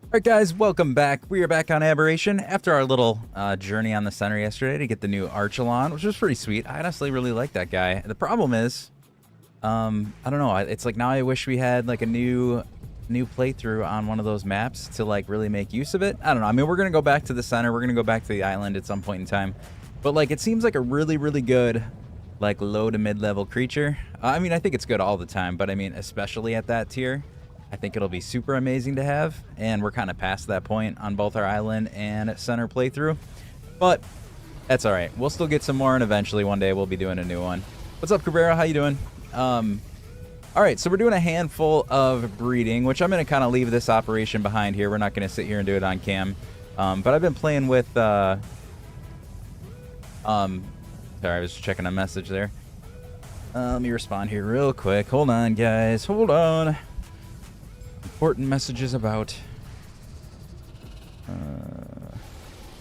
Alright guys, welcome back. We are back on Aberration after our little journey on the center yesterday to get the new Archelon, which was pretty sweet. I honestly really like that guy. The problem is, I don't know, it's like now I wish we had like a new playthrough on one of those maps to like really make use of it. I don't know. I mean, we're going to go back to the center. We're going to go back to the island at some point in time. But like it seems like a really, really good like low to mid-level creature. I mean, I think it's good all the time, but I mean, especially at that tier. I think it'll be super amazing to have, and we're kind of past that point on both our island and center playthrough, but that's all right. We'll still get some more, and eventually one day we'll be doing a new one. What's up, Cabrera? How you doing? All right, so we're doing a handful of breeding, which I'm going to kind of leave this operation behind here. We're not going to sit here and do it on cam, but I've been playing with sorry, I was checking a message there. Let me respond here real quick. Hold on, guys. Hold on. Important messages about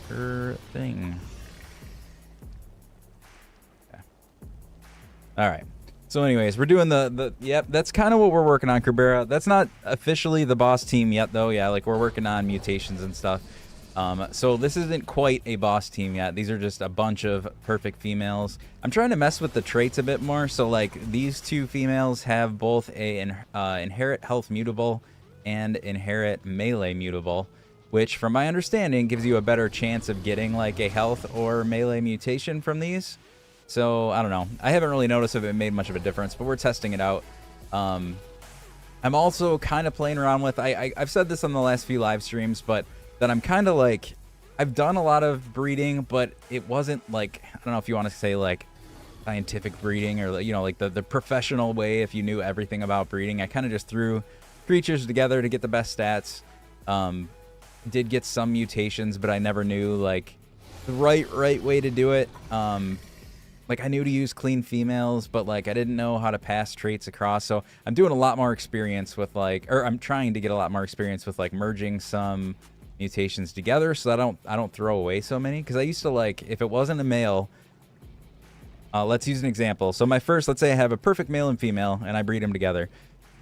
her thing. Okay. All right. So anyways, we're doing yep, that's kind of what we're working on, Cabrera. That's not officially the boss team yet, though. Yeah, like we're working on mutations and stuff. So this isn't quite a boss team yet. These are just a bunch of perfect females. I'm trying to mess with the traits a bit more. So like these two females have both a inherit health mutable and inherit melee mutable, which from my understanding gives you a better chance of getting like a health or melee mutation from these. So I don't know. I haven't really noticed if it made much of a difference, but we're testing it out. I'm also kind of playing around with, I've said this on the last few live streams, but that I'm kind of like, I've done a lot of breeding, but it wasn't like, I don't know if you want to say like scientific breeding or, you know, like the professional way if you knew everything about breeding. I kind of just threw creatures together to get the best stats. Did get some mutations, but I never knew like the right way to do it. Like I knew to use clean females, but like I didn't know how to pass traits across. So I'm doing a lot more experience with like, or I'm trying to get a lot more experience with like merging some mutations together so that I don't throw away so many. Because I used to like, if it wasn't a male, let's use an example. So my first, let's say I have a perfect male and female and I breed them together.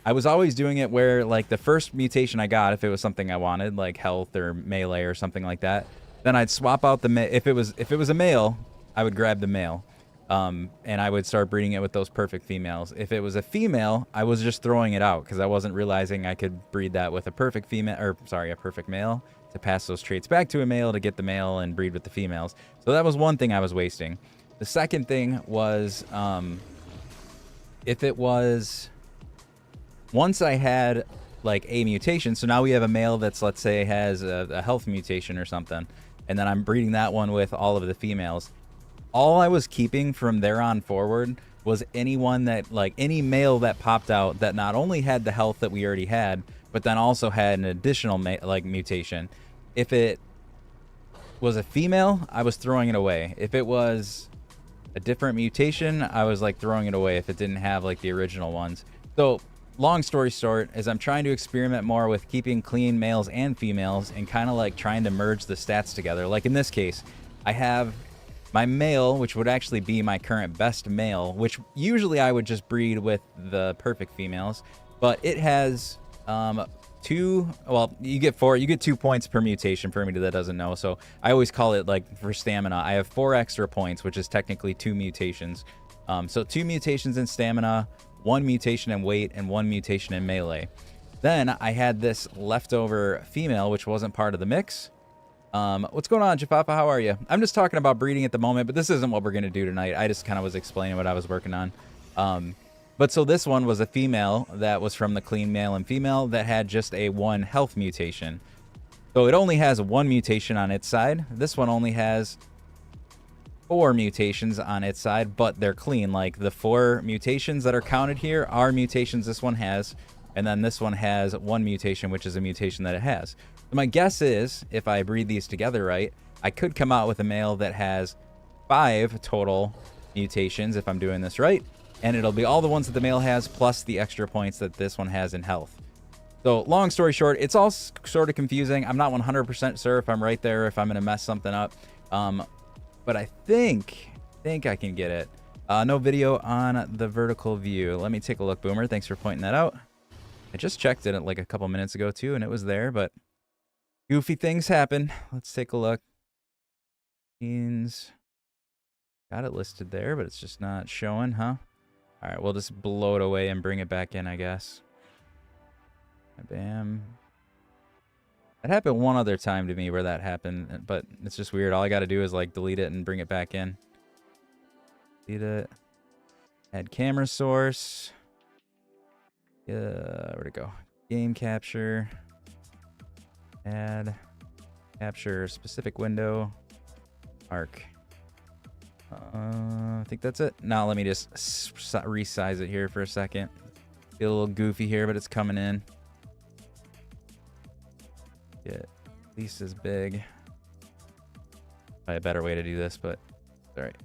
I was always doing it where like the first mutation I got, if it was something I wanted, like health or melee or something like that, then I'd swap out if it was a male, I would grab the male. And I would start breeding it with those perfect females. If it was a female, I was just throwing it out because I wasn't realizing I could breed that with a perfect female, or sorry, a perfect male to pass those traits back to a male to get the male and breed with the females. So that was one thing I was wasting. The second thing was, if it was, once I had like a mutation, so now we have a male that's, let's say, has a health mutation or something, and then I'm breeding that one with all of the females. All I was keeping from there on forward was anyone that, like, any male that popped out that not only had the health that we already had, but then also had an additional, like, mutation. If it was a female, I was throwing it away. If it was a different mutation, I was, like, throwing it away if it didn't have, like, the original ones. So, long story short, is I'm trying to experiment more with keeping clean males and females and kind of, like, trying to merge the stats together. Like, in this case, I have my male, which would actually be my current best male, which usually I would just breed with the perfect females, but it has well, you get 2 points per mutation for anybody that doesn't know. So I always call it, like, for stamina, I have 4 extra points, which is technically 2 mutations. So 2 mutations in stamina, 1 mutation in weight, and 1 mutation in melee. Then I had this leftover female, which wasn't part of the mix. What's going on, Jafapa? How are you? I'm just talking about breeding at the moment, but this isn't what we're going to do tonight. I just kind of was explaining what I was working on. But so this one was a female that was from the clean male and female that had just a 1 health mutation. So it only has 1 mutation on its side. This one only has 4 mutations on its side, but they're clean. Like, the 4 mutations that are counted here are mutations this one has, and then this one has 1 mutation, which is a mutation that it has. So my guess is, if I breed these together right, I could come out with a male that has 5 total mutations if I'm doing this right, and it'll be all the ones that the male has plus the extra points that this one has in health. So long story short, it's all sort of confusing. I'm not 100% sure if I'm right there, if I'm going to mess something up. But I think I can get it. No video on the vertical view. Let me take a look, Boomer. Thanks for pointing that out. I just checked it like a couple minutes ago too, and it was there, but Goofy things happen. Let's take a look. Means got it listed there, but it's just not showing, huh? All right, we'll just blow it away and bring it back in, I guess. Bam. That happened one other time to me where that happened, but it's just weird. All I got to do is like delete it and bring it back in. Delete it. Add camera source. Where'd it go? Game capture. Add capture specific window. Arc. I think that's it. Now let me just resize it here for a second. Get a little goofy here, but it's coming in. Get at least as big. Probably a better way to do this, but all right.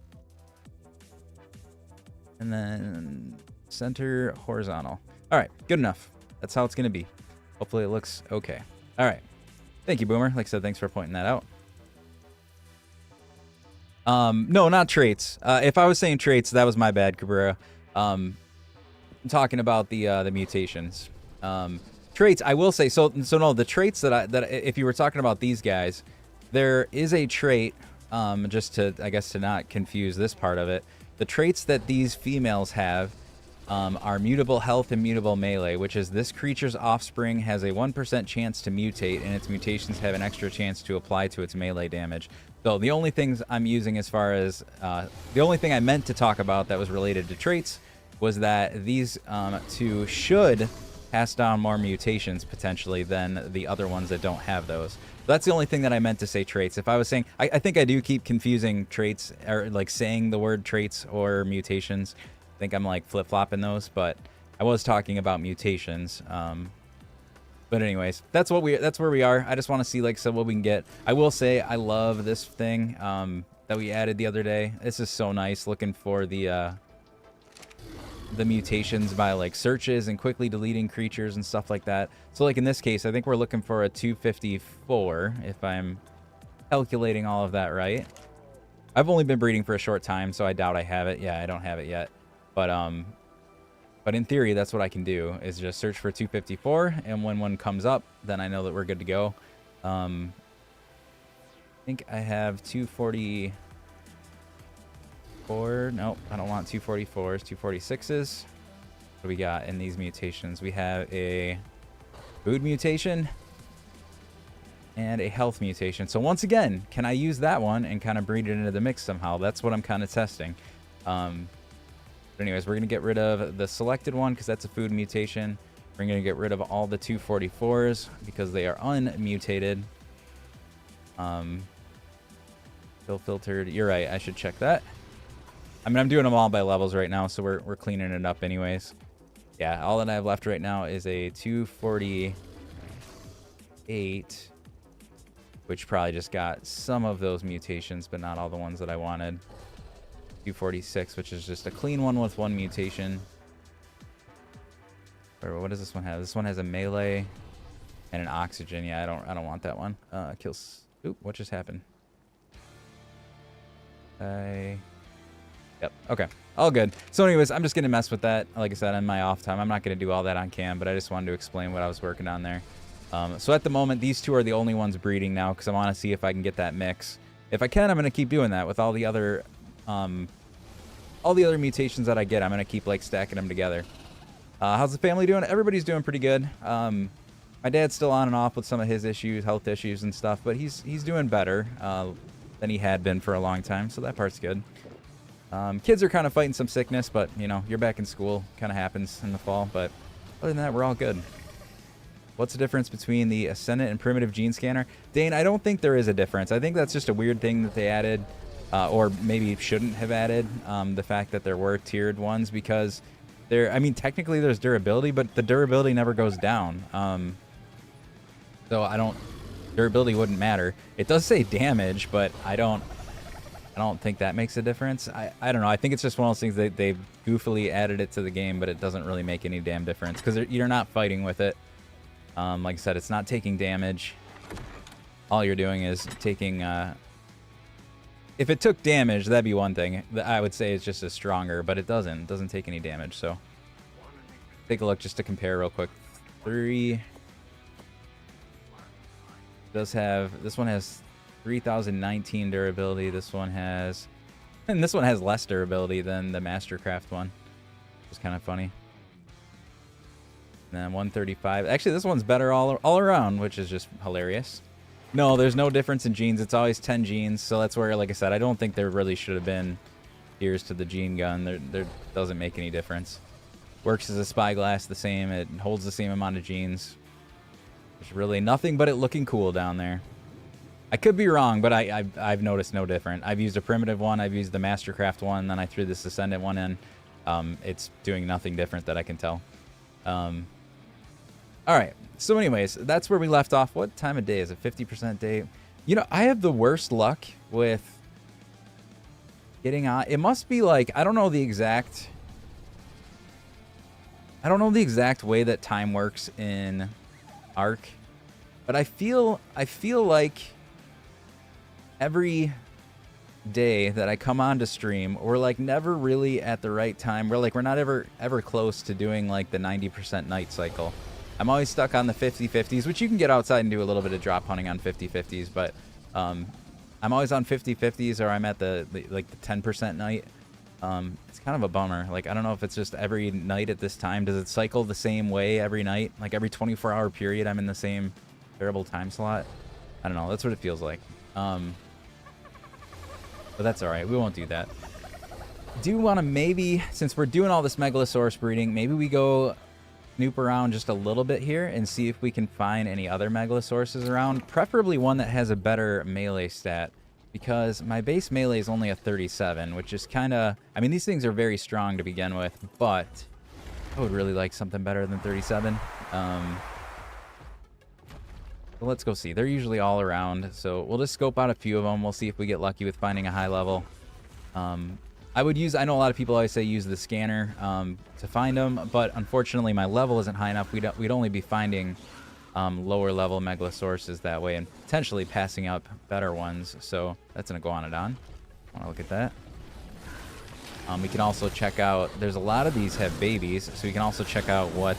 And then center horizontal. All right, good enough. That's how it's going to be. Hopefully it looks okay. All right. Thank you, Boomer. Like I said, thanks for pointing that out. No, not traits. If I was saying traits, that was my bad, Cabrera. I'm talking about the mutations. Traits, I will say, so no, the traits that if you were talking about these guys, there is a trait, just to, I guess, to not confuse this part of it. The traits that these females have are mutable health and mutable melee, which is this creature's offspring has a 1% chance to mutate, and its mutations have an extra chance to apply to its melee damage. So the only things I'm using as far as, the only thing I meant to talk about that was related to traits was that these two should pass down more mutations potentially than the other ones that don't have those. That's the only thing that I meant to say traits. If I was saying, I think I do keep confusing traits, or like saying the word traits or mutations. I think I'm like flip-flopping those, but I was talking about mutations. But anyways, that's where we are. I just want to see like what we can get. I will say I love this thing that we added the other day. This is so nice, looking for the mutations by like searches and quickly deleting creatures and stuff like that. So like in this case, I think we're looking for a 254 if I'm calculating all of that right. I've only been breeding for a short time, so I doubt I have it. Yeah, I don't have it yet. But in theory, that's what I can do, is just search for 254, and when one comes up, then I know that we're good to go. I think I have 244. Nope, I don't want 244s, 246s. What do we got in these mutations? We have a food mutation and a health mutation. So once again, can I use that one and kind of breed it into the mix somehow? That's what I'm kind of testing. But anyways, we're going to get rid of the selected one because that's a food mutation. We're going to get rid of all the 244s because they are unmutated. Still filtered. You're right. I should check that. I mean, I'm doing them all by levels right now, so we're cleaning it up anyways. Yeah, all that I have left right now is a 248, which probably just got some of those mutations, but not all the ones that I wanted. 246, which is just a clean one with one mutation. Or what does this one have? This one has a melee and an oxygen. Yeah, I don't want that one. Kills. Oop, what just happened? Yep. Okay. All good. So anyways, I'm just gonna mess with that. Like I said, on my off time, I'm not gonna do all that on cam, but I just wanted to explain what I was working on there. So at the moment, these two are the only ones breeding now because I want to see if I can get that mix. If I can, I'm gonna keep doing that with all the other mutations that I get. I'm gonna keep like stacking them together. How's the family doing? Everybody's doing pretty good. My dad's still on and off with some of his issues, health issues and stuff, but he's doing better than he had been for a long time, so that part's good. Kids are kind of fighting some sickness, but you know, you're back in school. Kind of happens in the fall, but other than that, we're all good. What's the difference between the Ascendant and Primitive Gene Scanner? Dane, I don't think there is a difference. I think that's just a weird thing that they added. Or maybe shouldn't have added, the fact that there were tiered ones, because I mean, technically there's durability, but the durability never goes down. So durability wouldn't matter. It does say damage, but I don't think that makes a difference. I don't know. I think it's just one of those things that they've goofily added it to the game, but it doesn't really make any damn difference because you're not fighting with it. Like I said, it's not taking damage. All you're doing is taking, if it took damage, that'd be one thing. I would say it's just as stronger, but it doesn't. It doesn't take any damage, so. Take a look just to compare real quick. 3. does have, this one has 3019 durability. This one has, and this one has less durability than the Mastercraft one. It's kind of funny. And then 135. Actually, this one's better all around, which is just hilarious. No, there's no difference in genes. It's always 10 genes. So that's where, like I said, I don't think there really should have been ears to the gene gun. There doesn't make any difference. Works as a spyglass the same. It holds the same amount of genes. There's really nothing but it looking cool down there. I could be wrong, but I've noticed no different. I've used a primitive one. I've used the Mastercraft one. Then I threw this Ascendant one in. It's doing nothing different that I can tell. All right. So anyways, that's where we left off. What time of day is it? 50% day. You know, I have the worst luck with getting on. It must be like, I don't know the exact way that time works in Ark, but I feel like every day that I come on to stream, we're like never really at the right time. We're not ever close to doing like the 90% night cycle. I'm always stuck on the 50-50s, which you can get outside and do a little bit of drop hunting on 50-50s, but I'm always on 50-50s, or I'm at the 10% night. It's kind of a bummer. Like, I don't know if it's just every night at this time. Does it cycle the same way every night? Like every 24-hour period, I'm in the same terrible time slot? I don't know. That's what it feels like. But that's all right. We won't do that. Do want to maybe, since we're doing all this Megalosaurus breeding, maybe we go snoop around just a little bit here and see if we can find any other Megalosauruses around. Preferably one that has a better melee stat, because my base melee is only a 37, which is kind of... I mean, these things are very strong to begin with, but I would really like something better than 37. So let's go see. They're usually all around, so we'll just scope out a few of them. We'll see if we get lucky with finding a high level. I would use... I know a lot of people always say use the scanner to find them, but unfortunately my level isn't high enough. We'd only be finding lower level Megalosauruses that way, and potentially passing up better ones. So that's an Iguanodon. I want to look at that. We can also check out... There's a lot of these have babies, so we can also check out what...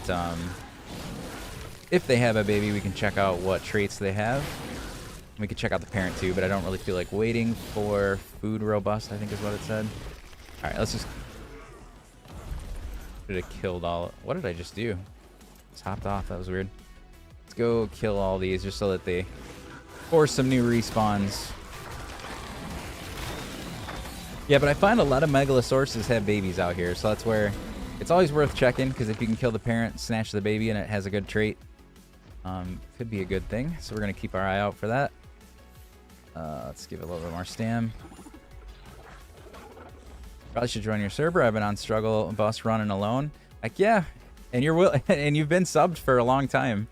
if they have a baby, we can check out what traits they have. We can check out the parent too, but I don't really feel like waiting for food robust, I think is what it said. All right, let's just... Should have killed all... What did I just do? Just hopped off. That was weird. Let's go kill all these just so that they force some new respawns. Yeah, but I find a lot of Megalosauruses have babies out here, so that's where it's always worth checking, because if you can kill the parent, snatch the baby, and it has a good trait, could be a good thing. So we're going to keep our eye out for that. Let's give it a little bit more stam. Probably should join your server. I've been on Struggle Bus running alone. Heck yeah. And and you've been subbed for a long time.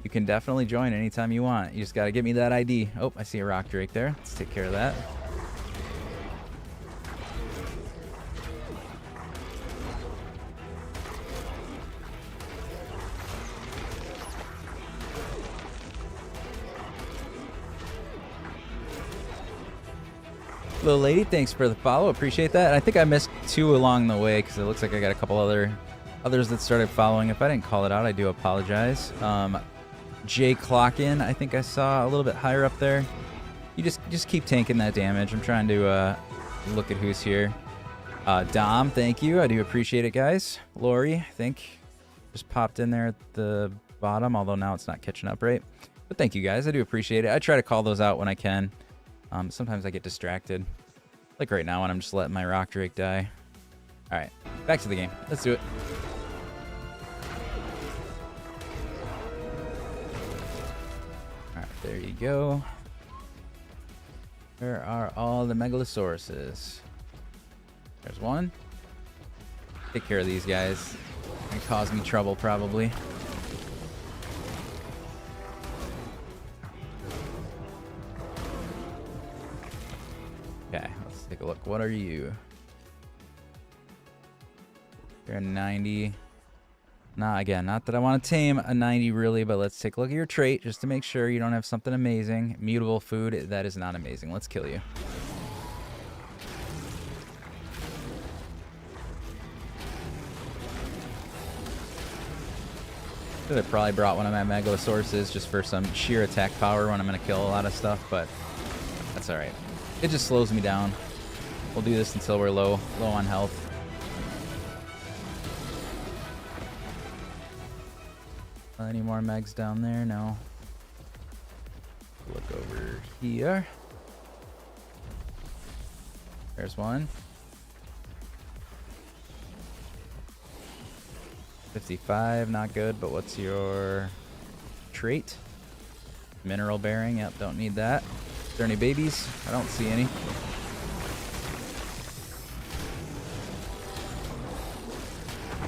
You can definitely join anytime you want. You just got to get me that ID. Oh, I see a rock drake there. Let's take care of that. Little lady, thanks for the follow. Appreciate that. I think I missed two along the way because it looks like I got a couple others that started following. If I didn't call it out, I do apologize. Jay Clockin, I think I saw a little bit higher up there. You just keep tanking that damage. I'm trying to look at who's here. Dom, thank you. I do appreciate it, guys. Lori, I think just popped in there at the bottom, although now it's not catching up right. But thank you, guys. I do appreciate it. I try to call those out when I can. Sometimes I get distracted, like right now when I'm just letting my rock drake die. All right, back to the game. Let's do it. All right, there you go. Where are all the Megalosauruses? There's one. Take care of these guys. They cause me trouble, probably. Okay, let's take a look. What are you? You're a 90. Nah, again, not that I want to tame a 90 really, but let's take a look at your trait just to make sure you don't have something amazing. Mutable food, that is not amazing. Let's kill you. Should have probably brought one of my Megalosauruses just for some sheer attack power when I'm going to kill a lot of stuff, but that's alright. It just slows me down. We'll do this until we're low on health. Any more megs down there? No. Look over here. There's one. 55, not good, but what's your trait? Mineral bearing, yep, don't need that. Is there any babies? I don't see any.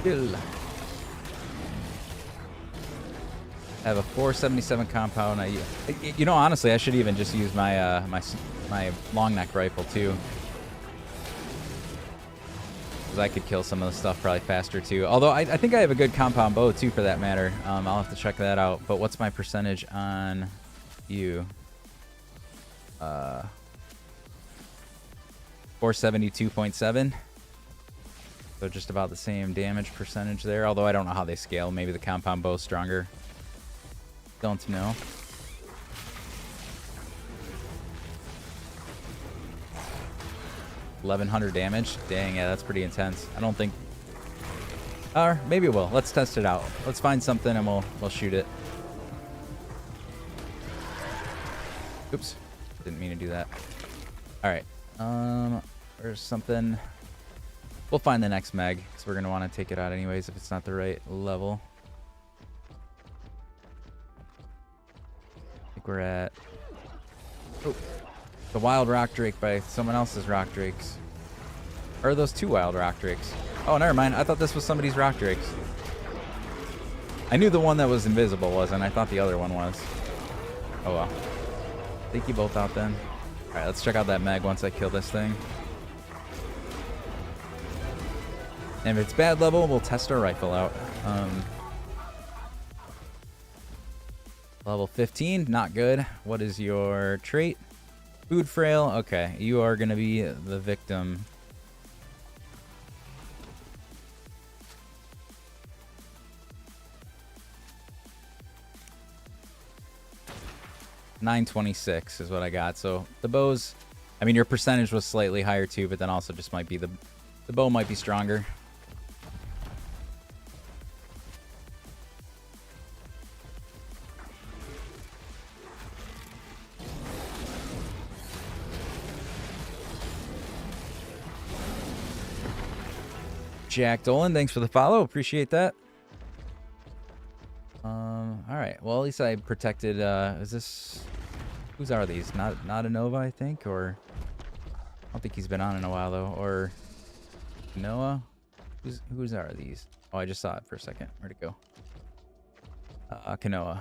Kill. I have a 477 compound. You know, honestly, I should even just use my my long neck rifle too, because I could kill some of the stuff probably faster too. Although I think I have a good compound bow too, for that matter. I'll have to check that out. But what's my percentage on you? 472.7. So just about the same damage percentage there. Although I don't know how they scale. Maybe the compound bow is stronger. Don't know. $1,100 damage. Dang, yeah, that's pretty intense. I don't think. Or maybe we'll. Let's test it out. Let's find something and we'll shoot it. Oops, didn't mean to do that. All right. There's something. We'll find the next mag because we're gonna want to take it out anyways if it's not the right level. We're at the wild rock drake by someone else's rock drakes. Or are those two wild rock drakes? Oh, never mind. I thought this was somebody's rock drakes. I knew the one that was invisible wasn't. I thought the other one was. Oh well. Take you both out then. Alright, let's check out that mag once I kill this thing. And if it's bad level, we'll test our rifle out. Level 15, not good. What is your trait? Food frail. Okay, you are going to be the victim. $926 is what I got. So the bows, I mean, your percentage was slightly higher too, but then also just might be the bow might be stronger. Jack Dolan, thanks for the follow. Appreciate that. All right. Well, at least I protected. Is this? Whose are these? Not a Nova, I think, or I don't think he's been on in a while though. Or Noah. Whose are these? Oh, I just saw it for a second. Where'd it go? Kanoa.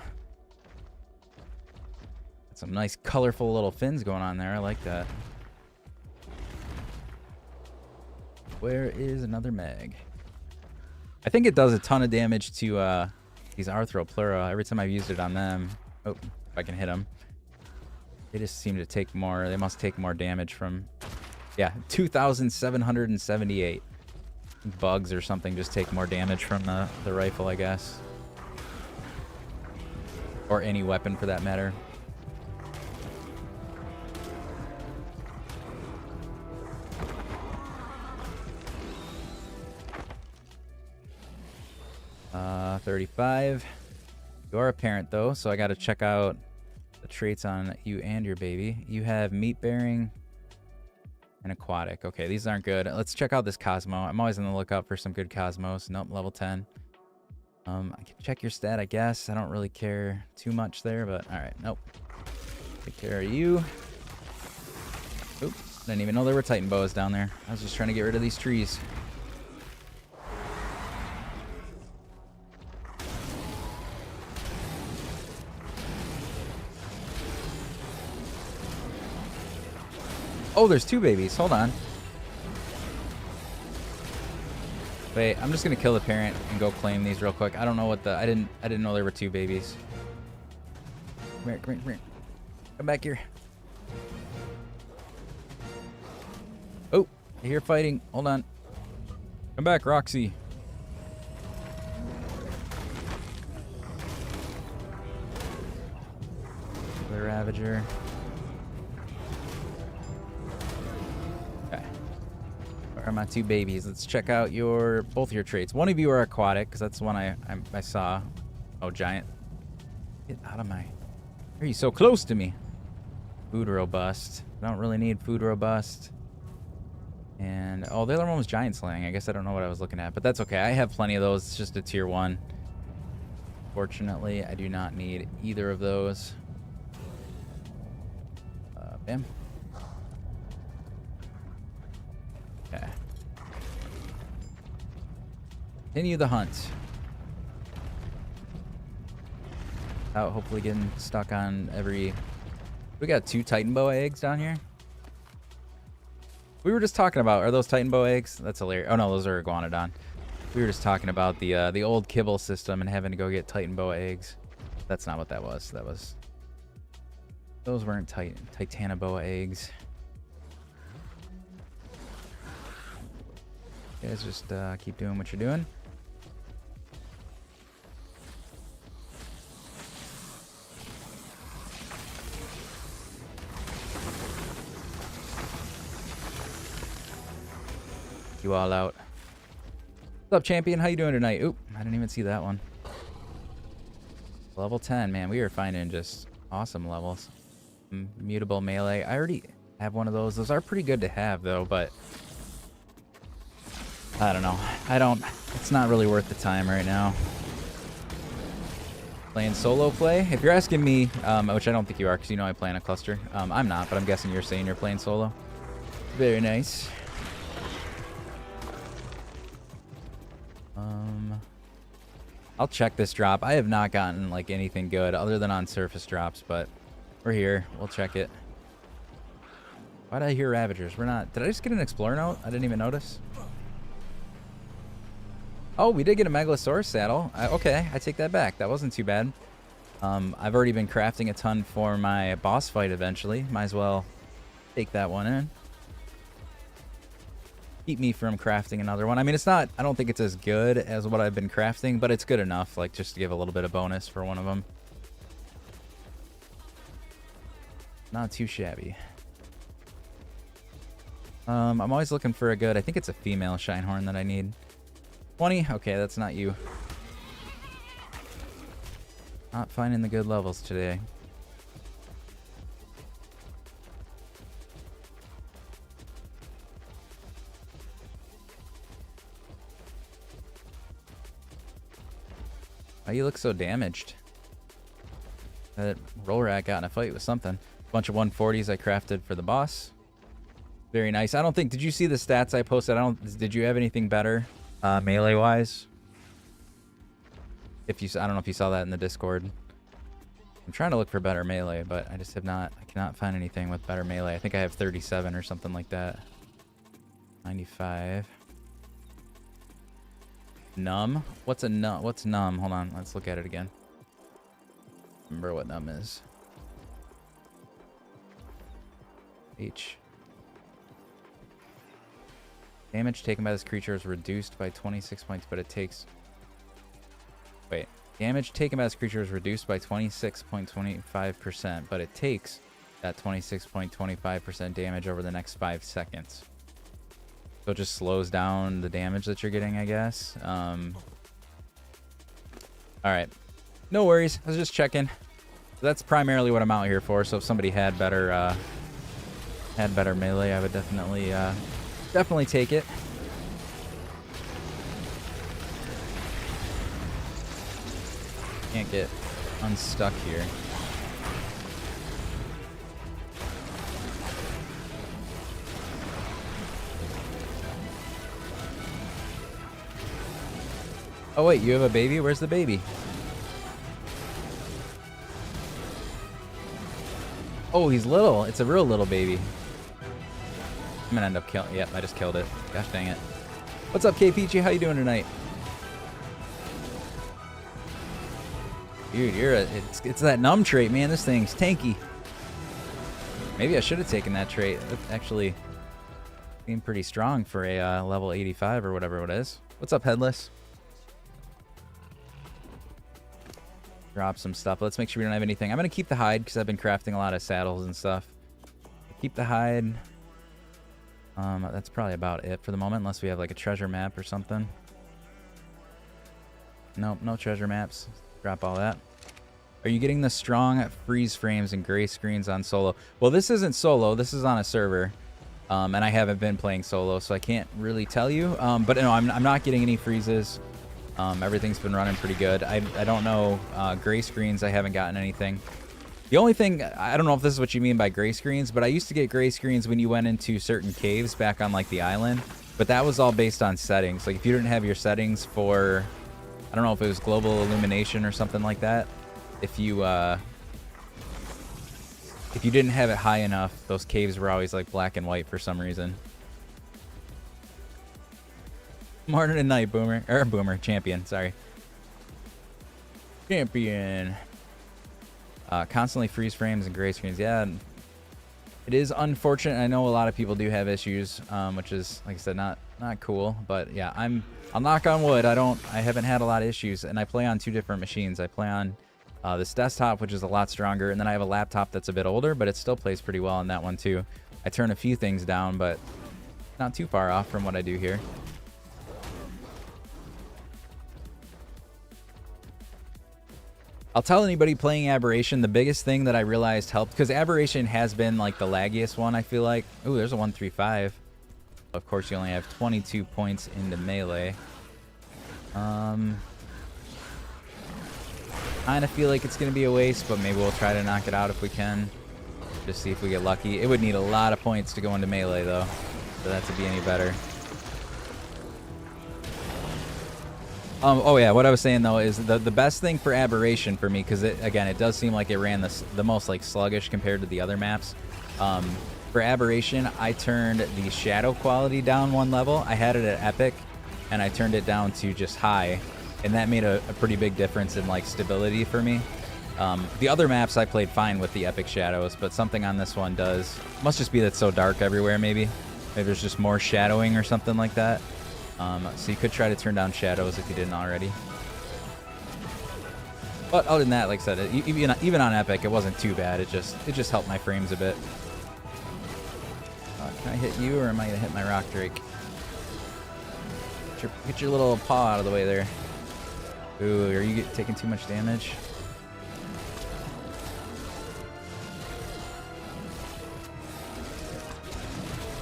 Got some nice, colorful little fins going on there. I like that. Where is another mag? I think it does a ton of damage to these Arthropleura every time I've used it on them. Oh, if I can hit them. They just seem to take more. They must take more damage from. Yeah, 2,778. Bugs or something just take more damage from the rifle, I guess. Or any weapon for that matter. Uh, 35. You are a parent though, so I got to check out the traits on you and your baby. You have meat bearing and aquatic. Okay, these aren't good. Let's check out this Cosmo. I'm always on the lookout for some good Cosmos. Nope, level 10. I can check your stat, I guess. I don't really care too much there, but all right. Nope. Take care of you. Oop, didn't even know there were Titan boas down there. I was just trying to get rid of these trees. Oh, there's two babies. Hold on. Wait, I'm just gonna kill the parent and go claim these real quick. I don't know what the I didn't know there were two babies. Come here, come here, come here. Come back here. Oh, I hear fighting. Hold on. Come back, Roxy. Another Ravager. Okay. Where are my two babies? Let's check out both your traits. One of you are aquatic, because that's the one I saw. Oh, giant. Get out of my... Why are you so close to me? Food robust. I don't really need food robust. And, oh, the other one was giant slaying. I guess I don't know what I was looking at, but that's okay. I have plenty of those. It's just a tier 1. Fortunately, I do not need either of those. Bam. Okay. Continue the hunt. Out, hopefully getting stuck on every... We got 2 Titan Boa eggs down here. We were just talking about, are those Titan Boa eggs? That's hilarious. Oh no, those are Iguanodon. We were just talking about the old kibble system and having to go get Titan Boa eggs. That's not what that was. Those weren't Titanoboa eggs. You guys just keep doing what you're doing. You all out. What's up, champion? How you doing tonight? Oop, I didn't even see that one. Level 10, man. We are finding just awesome levels. Mutable melee. I already have one of those. Those are pretty good to have, though, but... I don't know. It's not really worth the time right now. Playing solo play? If you're asking me, which I don't think you are, because you know I play in a cluster. I'm not, but I'm guessing you're saying you're playing solo. Very nice. I'll check this drop. I have not gotten like anything good other than on surface drops, but we're here. We'll check it. Why did I hear Ravagers? We're not... Did I just get an Explorer note? I didn't even notice. Oh, we did get a Megalosaurus saddle. Okay, I take that back. That wasn't too bad. I've already been crafting a ton for my boss fight eventually. Might as well take that one in. Keep me from crafting another one. I mean, it's not... I don't think it's as good as what I've been crafting, but it's good enough, like, just to give a little bit of bonus for one of them. Not too shabby. I'm always looking for a good... I think it's a female Shinehorn that I need. 20? Okay, that's not you. Not finding the good levels today. Why you look so damaged? That roll rat got in a fight with something. Bunch of 140s I crafted for the boss. Very nice. I don't think... Did you see the stats I posted? Did you have anything better melee wise? I don't know if you saw that in the Discord. I'm trying to look for better melee, but I just have not... I cannot find anything with better melee. I think I have 37 or something like that. 95. Numb? What's a numb? What's numb? Hold on, let's look at it again. Remember what numb is. H. Damage taken by this creature is reduced by 26 points, but it takes... Wait. Damage taken by this creature is reduced by 26.25%, but it takes that 26.25% damage over the next 5 seconds. So it just slows down the damage that you're getting, I guess. Alright. No worries. I was just checking. That's primarily what I'm out here for. So if somebody had better melee, I would definitely take it. Can't get unstuck here. Oh wait, you have a baby? Where's the baby? Oh, he's little. It's a real little baby. I'm gonna end up killing... Yep, I just killed it. Gosh dang it. What's up, K Peachy? How you doing tonight? Dude, it's that numb trait, man. This thing's tanky. Maybe I should have taken that trait. It actually seemed pretty strong for a level 85 or whatever it is. What's up, Headless? drop some stuff. Let's make sure we don't have anything. I'm going to keep the hide because I've been crafting a lot of saddles and stuff. Keep the hide. That's probably about it for the moment, unless we have like a treasure map or something. Nope, no treasure maps. Drop all that. Are you getting the strong freeze frames and gray screens on solo? Well, this isn't solo. This is on a server. And I haven't been playing solo, so I can't really tell you. But no, I'm not getting any freezes. Everything's been running pretty good. I don't know. Gray screens, I haven't gotten anything. The only thing, I don't know if this is what you mean by gray screens, but I used to get gray screens when you went into certain caves back on like the island. But that was all based on settings. Like if you didn't have your settings for, I don't know if it was global illumination or something like that. If you didn't have it high enough, those caves were always like black and white for some reason. Morning and night, Boomer. Or Boomer, Champion, sorry. Champion. Constantly freeze frames and gray screens. Yeah, it is unfortunate. I know a lot of people do have issues, which is, like I said, not cool. But yeah, I'll knock on wood. I haven't had a lot of issues, and I play on 2 different machines. I play on this desktop, which is a lot stronger, and then I have a laptop that's a bit older, but it still plays pretty well on that one too. I turn a few things down, but not too far off from what I do here. I'll tell anybody playing Aberration, the biggest thing that I realized helped, because Aberration has been like the laggiest one, I feel like. Ooh, there's a 135. Of course, you only have 22 points into melee. Kind of feel like it's going to be a waste, but maybe we'll try to knock it out if we can. Just see if we get lucky. It would need a lot of points to go into melee, though, for that to be any better. Oh yeah, what I was saying though is the best thing for Aberration for me, because again it does seem like it ran the most like sluggish compared to the other maps. For Aberration, I turned the shadow quality down 1 level. I had it at epic, and I turned it down to just high, and that made a pretty big difference in like stability for me. The other maps I played fine with the epic shadows, but something on this one does. Must just be that it's so dark everywhere. Maybe there's just more shadowing or something like that. So you could try to turn down shadows if you didn't already. But other than that, like I said, even on epic, it wasn't too bad. It just helped my frames a bit. Can I hit you, or am I gonna hit my rock drake? Get your little paw out of the way there. Ooh, are you taking too much damage?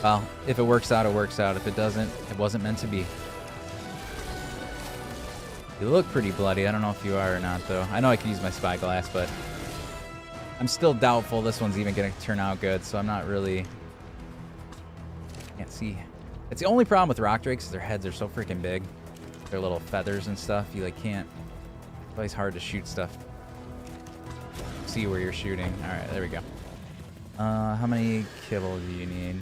Well, if it works out, it works out. If it doesn't, it wasn't meant to be. You look pretty bloody. I don't know if you are or not, though. I know I could use my spyglass, but I'm still doubtful this one's even going to turn out good, so I'm not really... Can't see. It's the only problem with rock drakes is their heads are so freaking big. Their little feathers and stuff. You, like, can't... It's always hard to shoot stuff. See where you're shooting. All right, there we go. How many kibble do you need?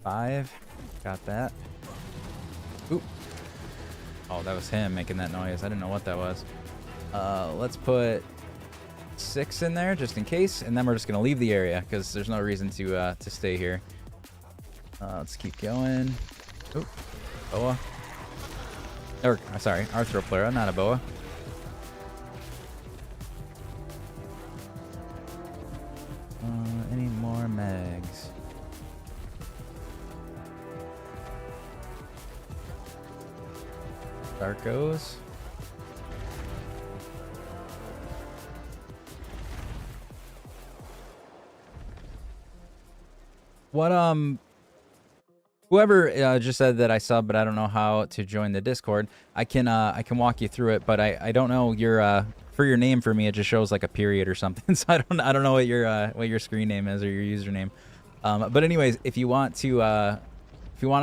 5. Got that. Oop. Oh, that was him making that noise. I didn't know what that was. Let's put 6 in there just in case, and then we're just gonna leave the area because there's no reason to stay here. Let's keep going. Oop. Boa. Or sorry, Arthroplera, not a boa. Any more mags? Darkos. What whoever just said that I sub, but I don't know how to join the Discord. I can walk you through it, but I don't know your for your name. For me, it just shows like a period or something. So I don't know what your screen name is or your username. But anyways, if you want to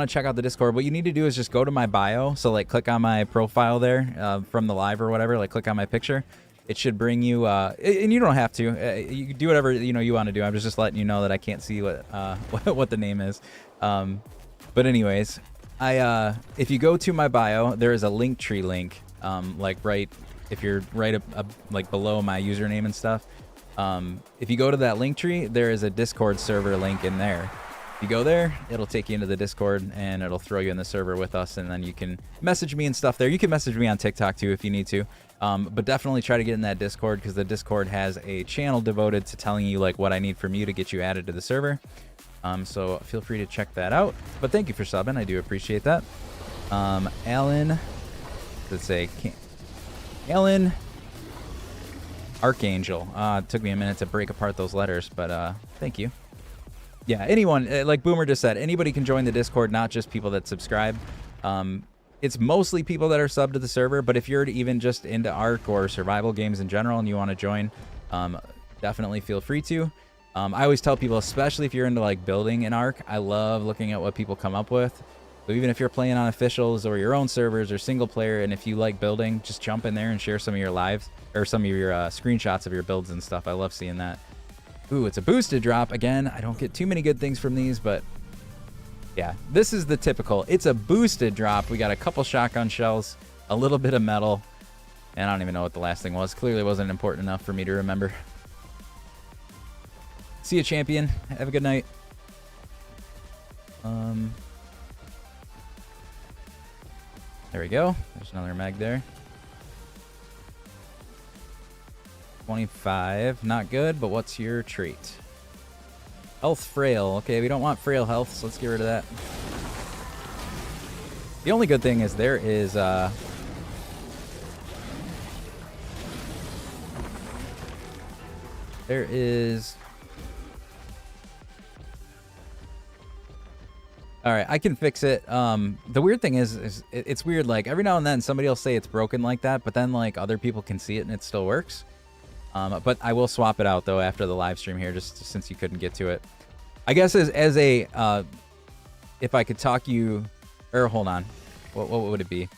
check out the Discord, what you need to do is just go to my bio. So like click on my profile there from the live or whatever. Like click on my picture. It should bring you, and you don't have to. You can do whatever you want to do. I'm just letting you know that I can't see what what the name is. But anyways, if you go to my bio, there is a Linktree link. Like if you're right up like below my username and stuff. If you go to that Linktree, there is a Discord server link in there. You go there, it'll take you into the Discord, and it'll throw you in the server with us, and then you can message me and stuff there. You can message me on TikTok too if you need to, but definitely try to get in that Discord, because the Discord has a channel devoted to telling you like what I need from you to get you added to the server. So feel free to check that out. But thank you for subbing, I do appreciate that. Alan, let's say Alan Archangel. It took me a minute to break apart those letters, but thank you. Yeah, anyone, like Boomer just said, anybody can join the Discord, not just people that subscribe. It's mostly people that are subbed to the server, but if you're even just into Ark or survival games in general and you want to join, definitely feel free to. I always tell people, especially if you're into like building in Ark, I love looking at what people come up with. So even if you're playing on officials or your own servers or single player, and if you like building, just jump in there and share some of your lives or some of your screenshots of your builds and stuff. I love seeing that. Ooh, it's a boosted drop. Again, I don't get too many good things from these, but yeah, this is the typical. It's a boosted drop. We got a couple shotgun shells, a little bit of metal, and I don't even know what the last thing was. Clearly wasn't important enough for me to remember. See you, champion. Have a good night. There we go. There's another mag there. 25, not good, but what's your trait? Health frail. Okay, we don't want frail health, so let's get rid of that. The only good thing is there is all right, I can fix it. The weird thing is it's weird, like every now and then somebody will say it's broken like that, but then like other people can see it and it still works. But I will swap it out though after the live stream here, just since you couldn't get to it. I guess as a if I could talk you, or hold on, what would it be?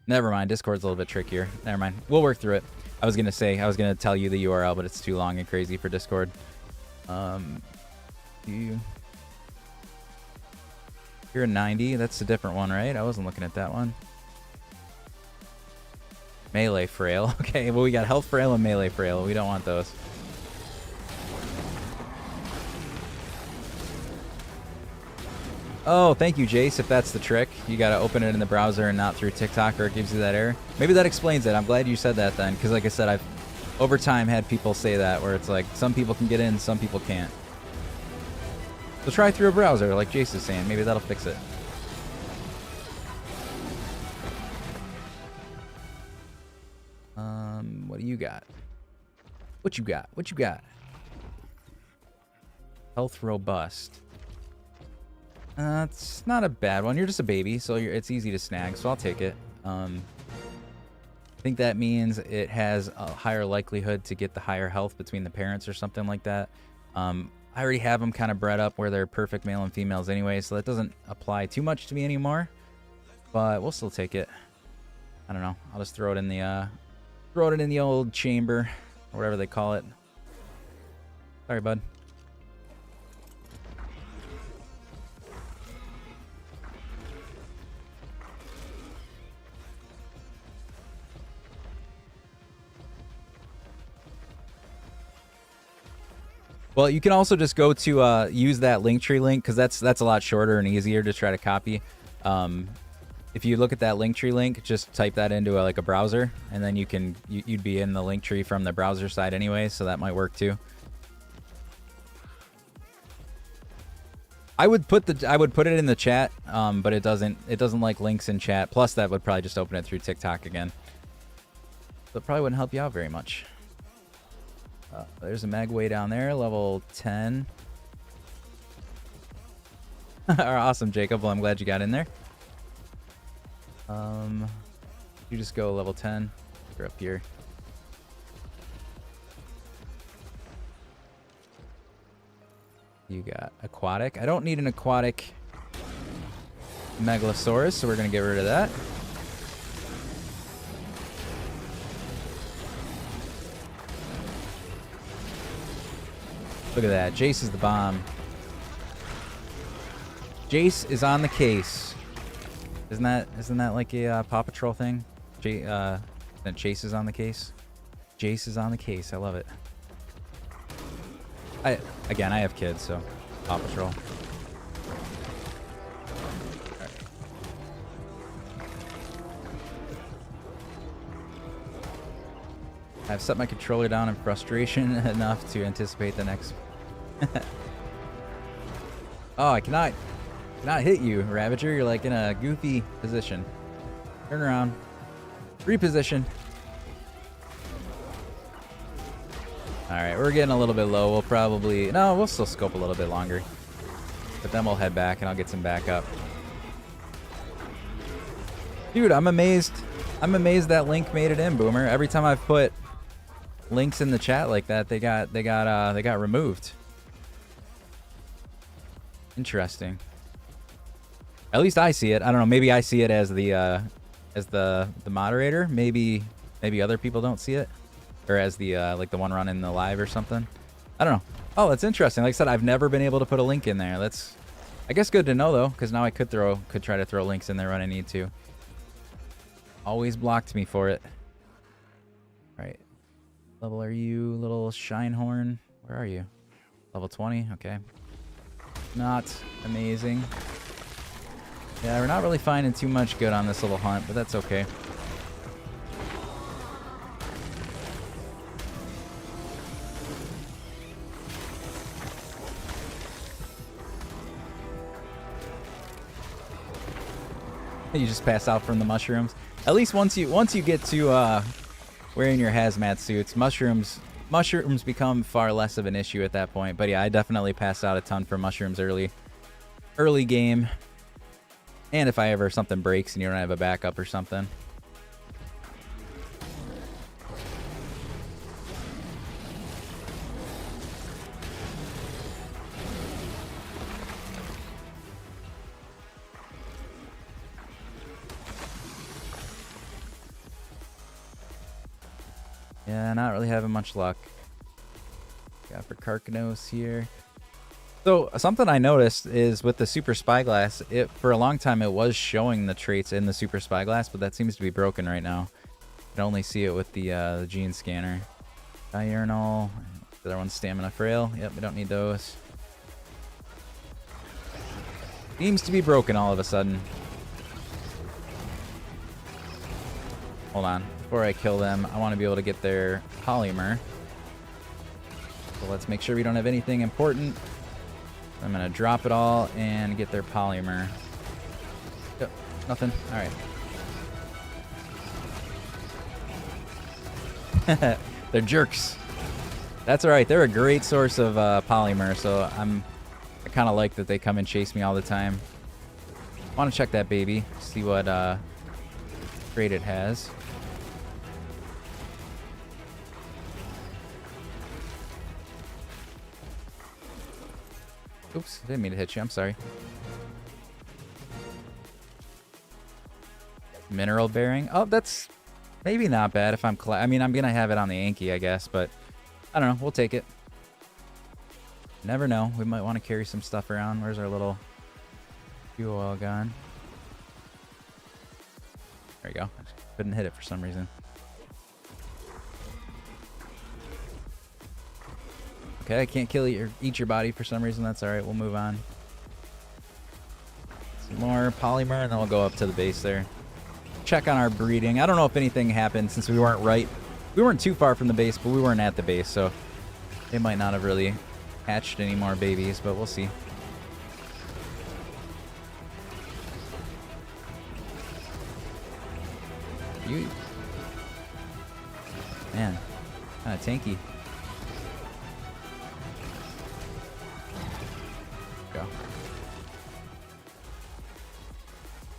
Never mind, Discord's a little bit trickier. Never mind, we'll work through it. I was gonna tell you the URL, but it's too long and crazy for Discord. You're a 90. That's a different one, right? I wasn't looking at that one. Melee frail. Okay, well, we got health frail and melee frail. We don't want those. Oh, thank you, Jace. If that's the trick, you got to open it in the browser and not through TikTok, or it gives you that error. Maybe that explains it. I'm glad you said that then, because like I said, I've over time had people say that, where it's like some people can get in, some people can't. So try through a browser, like Jace is saying. Maybe that'll fix it. What do you got? What you got? What you got? Health robust. It's not a bad one. You're just a baby, so it's easy to snag, so I'll take it. I think that means it has a higher likelihood to get the higher health between the parents or something like that. I already have them kind of bred up where they're perfect male and females anyway, so that doesn't apply too much to me anymore. But we'll still take it. I don't know. I'll just throw it in the old chamber or whatever they call it. Sorry, bud. Well, you can also just go to use that Linktree link, because that's a lot shorter and easier to try to copy. If you look at that Linktree link, just type that into like a browser, and then you'd be in the Linktree from the browser side anyway, so that might work too. I would put it in the chat, but it doesn't like links in chat. Plus, that would probably just open it through TikTok again. So it probably wouldn't help you out very much. There's a mag way down there, level 10. Awesome, Jacob. Well, I'm glad you got in there. You just go level 10. You're up here. You got aquatic. I don't need an aquatic Megalosaurus, so we're going to get rid of that. Look at that. Jace is the bomb. Jace is on the case. Isn't that like a Paw Patrol thing? That Chase is on the case. Jace is on the case. I love it. I have kids, so Paw Patrol. I've set my controller down in frustration enough to anticipate the next. Oh, I cannot hit you, Ravager. You're like in a goofy position. Turn around. Reposition. Alright, we're getting a little bit low. We'll probably... No, we'll still scope a little bit longer. But then we'll head back and I'll get some backup. Dude, I'm amazed. I'm amazed that link made it in, Boomer. Every time I've put links in the chat like that, they got removed. Interesting. At least I see it. I don't know. Maybe I see it as the moderator. Maybe other people don't see it, or as the like the one running the live or something. I don't know. Oh, that's interesting. Like I said, I've never been able to put a link in there. That's, I guess, good to know though, because now I could try to throw links in there when I need to. Always blocked me for it. All right. Level are you, little Shinehorn? Where are you? Level 20. Okay. Not amazing. Yeah, we're not really finding too much good on this little hunt, but that's okay. You just pass out from the mushrooms. At least once you get to wearing your hazmat suits, mushrooms become far less of an issue at that point. But yeah, I definitely pass out a ton from mushrooms early game. And if something breaks and you don't have a backup or something. Yeah, not really having much luck. Got for Karkanos here. So something I noticed is with the Super Spyglass, for a long time it was showing the traits in the Super Spyglass, but that seems to be broken right now. I can only see it with the gene scanner. Diurnal. The other one's Stamina Frail. Yep, we don't need those. Seems to be broken all of a sudden. Hold on. Before I kill them, I want to be able to get their polymer. So let's make sure we don't have anything important. I'm going to drop it all and get their polymer. Yep, nothing. Alright. They're jerks. That's alright. They're a great source of polymer, so I kind of like that they come and chase me all the time. I want to check that baby, see what trait it has. Oops, didn't mean to hit you. I'm sorry. Mineral bearing. Oh, that's maybe not bad if I'm... I mean, I'm going to have it on the Anki, I guess, but I don't know. We'll take it. Never know. We might want to carry some stuff around. Where's our little fuel oil gun? There you go. Couldn't hit it for some reason. Okay, I can't kill you or eat your body for some reason. That's alright, we'll move on. Some more polymer, and then we'll go up to the base there. Check on our breeding. I don't know if anything happened since we weren't too far from the base, but we weren't at the base, so they might not have really hatched any more babies, but we'll see. Man, kind of tanky. Go.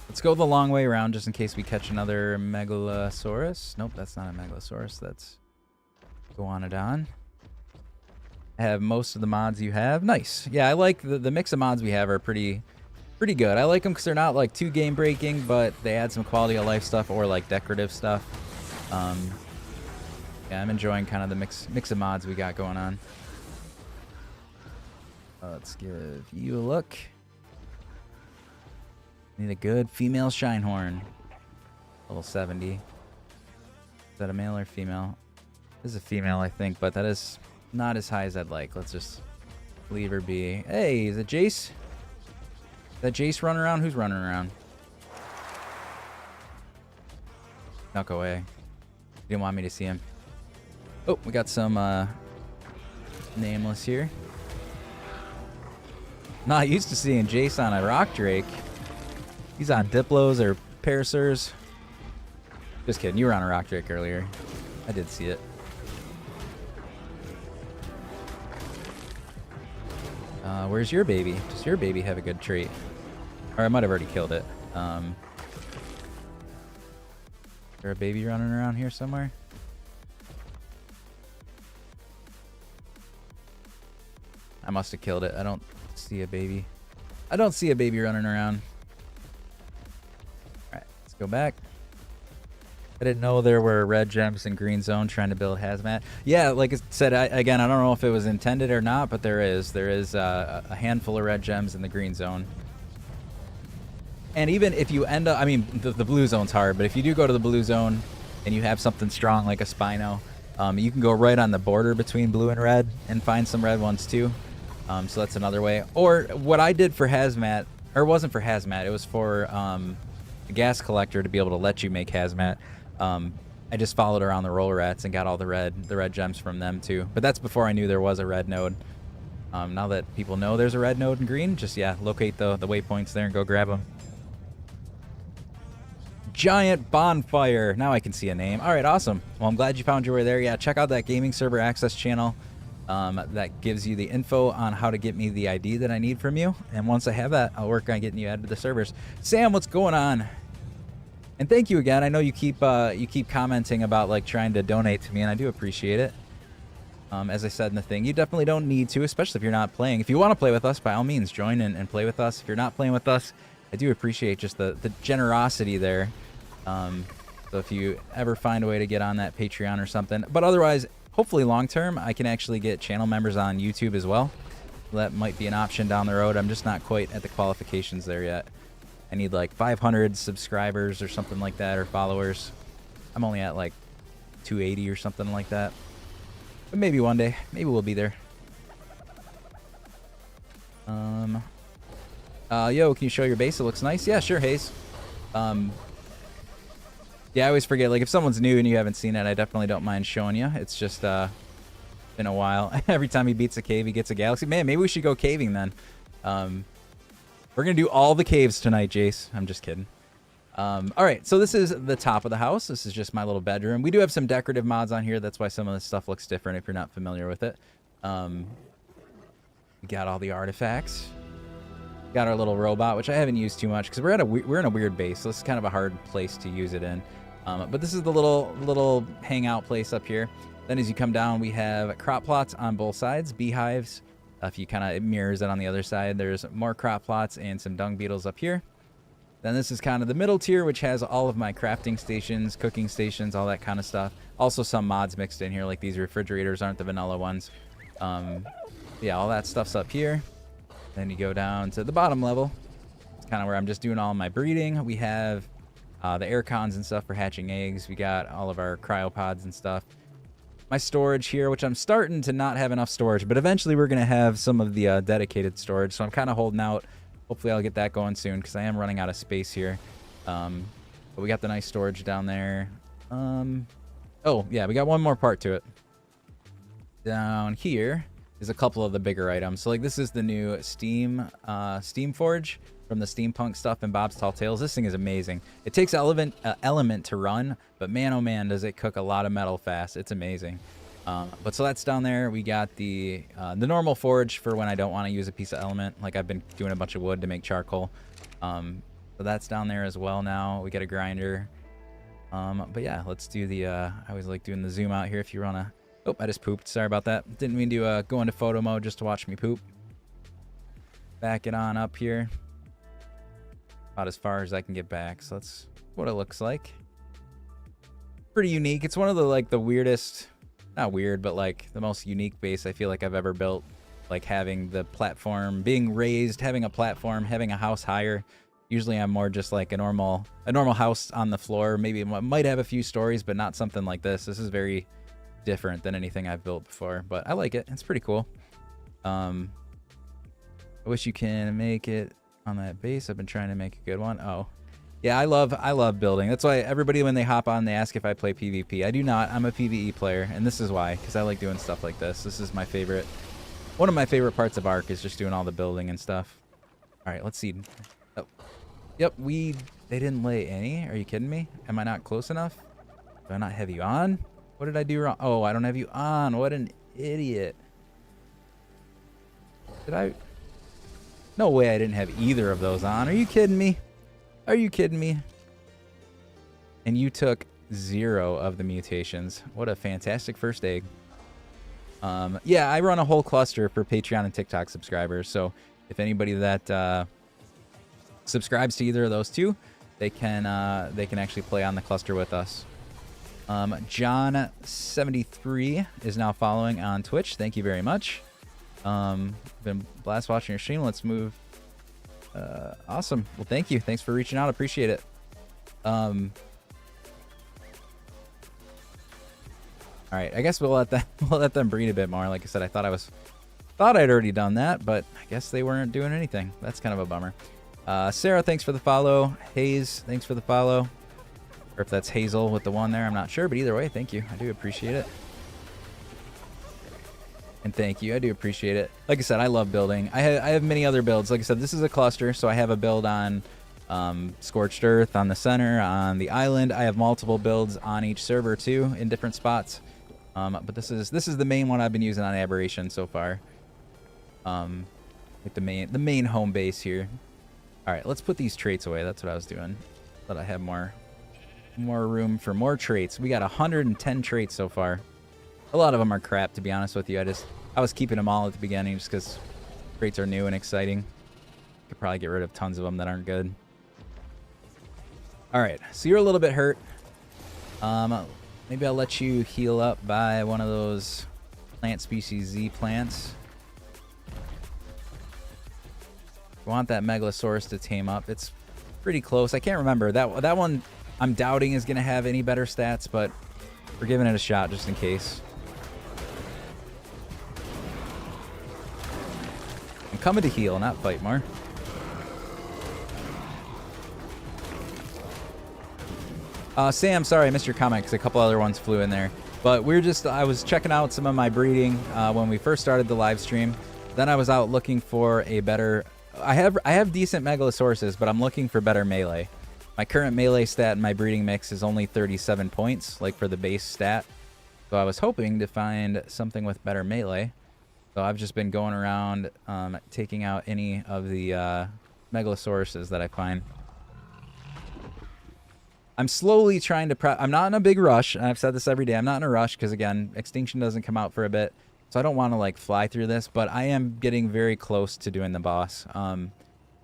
Let's go the long way around just in case we catch another Megalosaurus. Nope, that's not a Megalosaurus. That's Iguanodon. I have most of the mods you have. Nice. Yeah, I like the mix of mods we have are pretty good. I like them because they're not like too game breaking, but they add some quality of life stuff or like decorative stuff. Yeah, I'm enjoying kind of the mix of mods we got going on. Let's give you a look. Need a good female Shinehorn. Level 70. Is that a male or female? This is a female, I think, but that is not as high as I'd like. Let's just leave her be. Hey, is it Jace? Is that Jace running around? Who's running around? Snuck away. Didn't want me to see him. Oh, we got some nameless here. Not used to seeing Jace on a rock drake. He's on Diplos or Paracers. Just kidding. You were on a rock drake earlier. I did see it. Where's your baby? Does your baby have a good trait? Or I might have already killed it. Is there a baby running around here somewhere? I must have killed it. I don't see a baby. I don't see a baby running around. Alright, let's go back. I didn't know there were red gems in green zone trying to build hazmat. Yeah, like I said, again, I don't know if it was intended or not, but there is. There is a handful of red gems in the green zone. And even if you end up, I mean, the blue zone's hard, but if you do go to the blue zone and you have something strong like a Spino, you can go right on the border between blue and red and find some red ones too. So that's another way. Or what I did for hazmat, or it wasn't for hazmat, it was for the gas collector to be able to let you make hazmat. I just followed around the roller rats and got all the red gems from them too. But that's before I knew there was a red node. Now that people know there's a red node in green, just, yeah, locate the waypoints there and go grab them. Giant bonfire. Now I can see a name. All right, awesome. Well, I'm glad you found your way there. Yeah, check out that gaming server access channel. That gives you the info on how to get me the ID that I need from you. And once I have that, I'll work on getting you added to the servers. Sam, what's going on? And thank you again. I know you keep commenting about like trying to donate to me, and I do appreciate it. As I said in the thing, you definitely don't need to, especially if you're not playing. If you want to play with us, by all means, join and play with us. If you're not playing with us, I do appreciate just the generosity there. So if you ever find a way to get on that Patreon or something, but otherwise, hopefully long term, I can actually get channel members on YouTube as well. That might be an option down the road. I'm just not quite at the qualifications there yet. I need like 500 subscribers or something like that, or followers. I'm only at like 280 or something like that. But maybe one day. Maybe we'll be there. Yo, can you show your base? It looks nice. Yeah, sure, Hayes. Yeah, I always forget. Like, if someone's new and you haven't seen it, I definitely don't mind showing you. It's just been a while. Every time he beats a cave, he gets a galaxy. Man, maybe we should go caving then. We're going to do all the caves tonight, Jace. I'm just kidding. All right, so this is the top of the house. This is just my little bedroom. We do have some decorative mods on here. That's why some of this stuff looks different if you're not familiar with it. We got all the artifacts. Got our little robot, which I haven't used too much because we're in a weird base, so this is kind of a hard place to use it in. But this is the little hangout place up here. Then as you come down, we have crop plots on both sides, beehives. If you kind of, it mirrors it on the other side. There's more crop plots and some dung beetles up here. Then this is kind of the middle tier, which has all of my crafting stations, cooking stations, all that kind of stuff. Also some mods mixed in here, like these refrigerators aren't the vanilla ones. Yeah, all that stuff's up here. Then you go down to the bottom level. It's kind of where I'm just doing all my breeding. We have the air cons and stuff for hatching eggs. We got all of our cryopods and stuff. My storage here, which I'm starting to not have enough storage, but eventually we're going to have some of the dedicated storage, so I'm kind of holding out. Hopefully I'll get that going soon because I am running out of space here. But we got the nice storage down there. Oh, yeah, we got one more part to it. Down here is a couple of the bigger items. So, like, this is the new Steam Forge from the Steampunk stuff and Bob's Tall Tales. This thing is amazing. It takes element to run, but man, oh man, does it cook a lot of metal fast. It's amazing. But so that's down there. We got the normal forge for when I don't want to use a piece of element. Like I've been doing a bunch of wood to make charcoal. So that's down there as well now. We got a grinder. But yeah, let's do the, I always like doing the zoom out here if you want to. Oh, I just pooped. Sorry about that. Didn't mean to go into photo mode just to watch me poop. Back it on up here. About as far as I can get back. So that's what it looks like. Pretty unique. It's one of the, like, the weirdest, not weird, but like the most unique base I feel like I've ever built. Like having the platform being raised, having a platform, having a house higher. Usually I'm more just like a normal house on the floor. Maybe it might have a few stories, but not something like this. This is very different than anything I've built before, but I like it. It's pretty cool. I wish you can make it on that base. I've been trying to make a good one. Oh, Yeah, I love building. That's why everybody, when they hop on, they ask if I play PvP. I do not. I'm a PvE player, and this is why, because I like doing stuff like this. This is my favorite. One of my favorite parts of Ark is just doing all the building and stuff. All right, let's see. Oh, yep, they didn't lay any. Are you kidding me? Am I not close enough? Do I not have you on? What did I do wrong? Oh, I don't have you on. What an idiot. Did I? No way I didn't have either of those on. Are you kidding me? Are you kidding me? And you took 0 of the mutations. What a fantastic first egg. Yeah, I run a whole cluster for Patreon and TikTok subscribers. So if anybody that subscribes to either of those two, they can actually play on the cluster with us. John73 is now following on Twitch. Thank you very much. Been blast watching your stream. Let's move. Awesome. Well, thank you. Thanks for reaching out. Appreciate it. All right. I guess we'll let them breed a bit more. Like I said, I thought I'd already done that, but I guess they weren't doing anything. That's kind of a bummer. Sarah, thanks for the follow. Hayes, thanks for the follow. Or if that's Hazel with the 1 there, I'm not sure, but either way, thank you. I do appreciate it. And thank you. I do appreciate it. Like I said, I love building. I have many other builds. Like I said, this is a cluster, so I have a build on Scorched Earth, on the center, on the island. I have multiple builds on each server, too, in different spots. But this is the main one I've been using on Aberration so far. Like the main home base here. All right, let's put these traits away. That's what I was doing. But I have more room for more traits. We got 110 traits so far. A lot of them are crap, to be honest with you. I was keeping them all at the beginning just because traits are new and exciting. Could probably get rid of tons of them that aren't good. All right, so you're a little bit hurt. Maybe I'll let you heal up by one of those plant species Z plants. I want that Megalosaurus to tame up. It's pretty close. I can't remember. That one I'm doubting is going to have any better stats, but we're giving it a shot just in case. I'm coming to heal, not fight more. Sam, sorry I missed your comment because a couple other ones flew in there. But I was checking out some of my breeding when we first started the live stream. Then I was out looking for a better... I have decent Megalosauruses, but I'm looking for better melee. My current melee stat in my breeding mix is only 37 points, like for the base stat. So I was hoping to find something with better melee. So I've just been going around taking out any of the Megalosauruses that I find. I'm slowly trying to I'm not in a big rush, and I've said this every day. I'm not in a rush because, again, Extinction doesn't come out for a bit. So I don't want to, like, fly through this, but I am getting very close to doing the boss.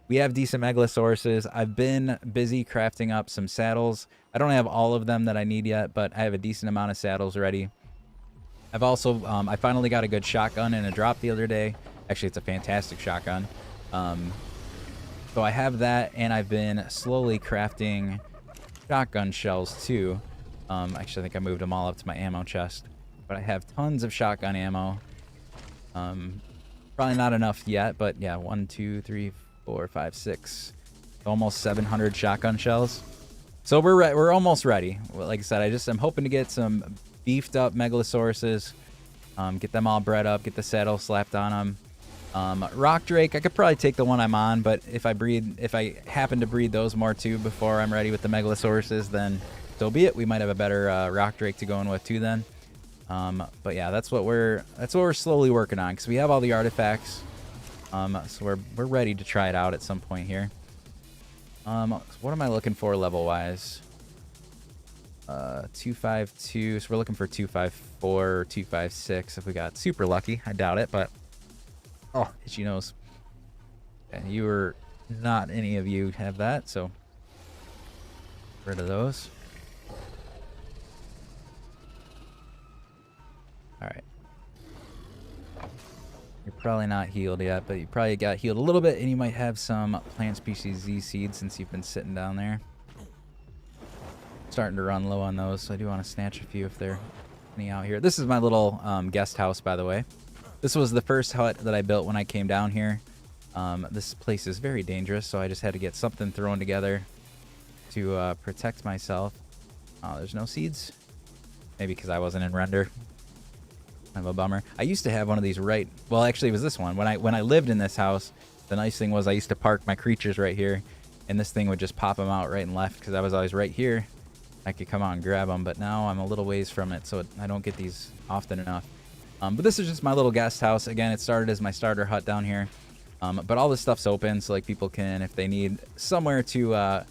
We have decent Megalosauruses. I've been busy crafting up some saddles. I don't have all of them that I need yet, but I have a decent amount of saddles ready. I've also, I finally got a good shotgun in a drop the other day. Actually, it's a fantastic shotgun. So I have that, and I've been slowly crafting shotgun shells too. Actually, I think I moved them all up to my ammo chest. But I have tons of shotgun ammo. Probably not enough yet, but yeah, 1, 2, 3, 4, 5, 6. Almost 700 shotgun shells. So we're almost ready. Like I said, I'm hoping to get some beefed up Megalosauruses. Get them all bred up, get the saddle slapped on them. Rock Drake, I could probably take the one I'm on, but if I happen to breed those more too before I'm ready with the Megalosauruses, then so be it. We might have a better Rock Drake to go in with too then. But yeah, that's what we're slowly working on because we have all the artifacts. So we're ready to try it out at some point here. What am I looking for level wise? 252. So we're looking for 254 or 256 if we got super lucky. I doubt it, but oh, itchy nose. And you are not any of you have that, so rid of those. All right. You're probably not healed yet, but you probably got healed a little bit, and you might have some plant species Z seeds since you've been sitting down there. Starting to run low on those, so I do want to snatch a few if they're any out here. This is my little guest house, by the way. This was the first hut that I built when I came down here. This place is very dangerous, so I just had to get something thrown together to protect myself. Oh, there's no seeds. Maybe because I wasn't in render. Kind of a bummer. I used to have one of these right... Well, actually, it was this one. When I lived in this house, the nice thing was I used to park my creatures right here, and this thing would just pop them out right and left because I was always right here. I could come out and grab them, but now I'm a little ways from it, so I don't get these often enough. But this is just my little guest house. Again, it started as my starter hut down here. But all this stuff's open, so like people can, if they need somewhere to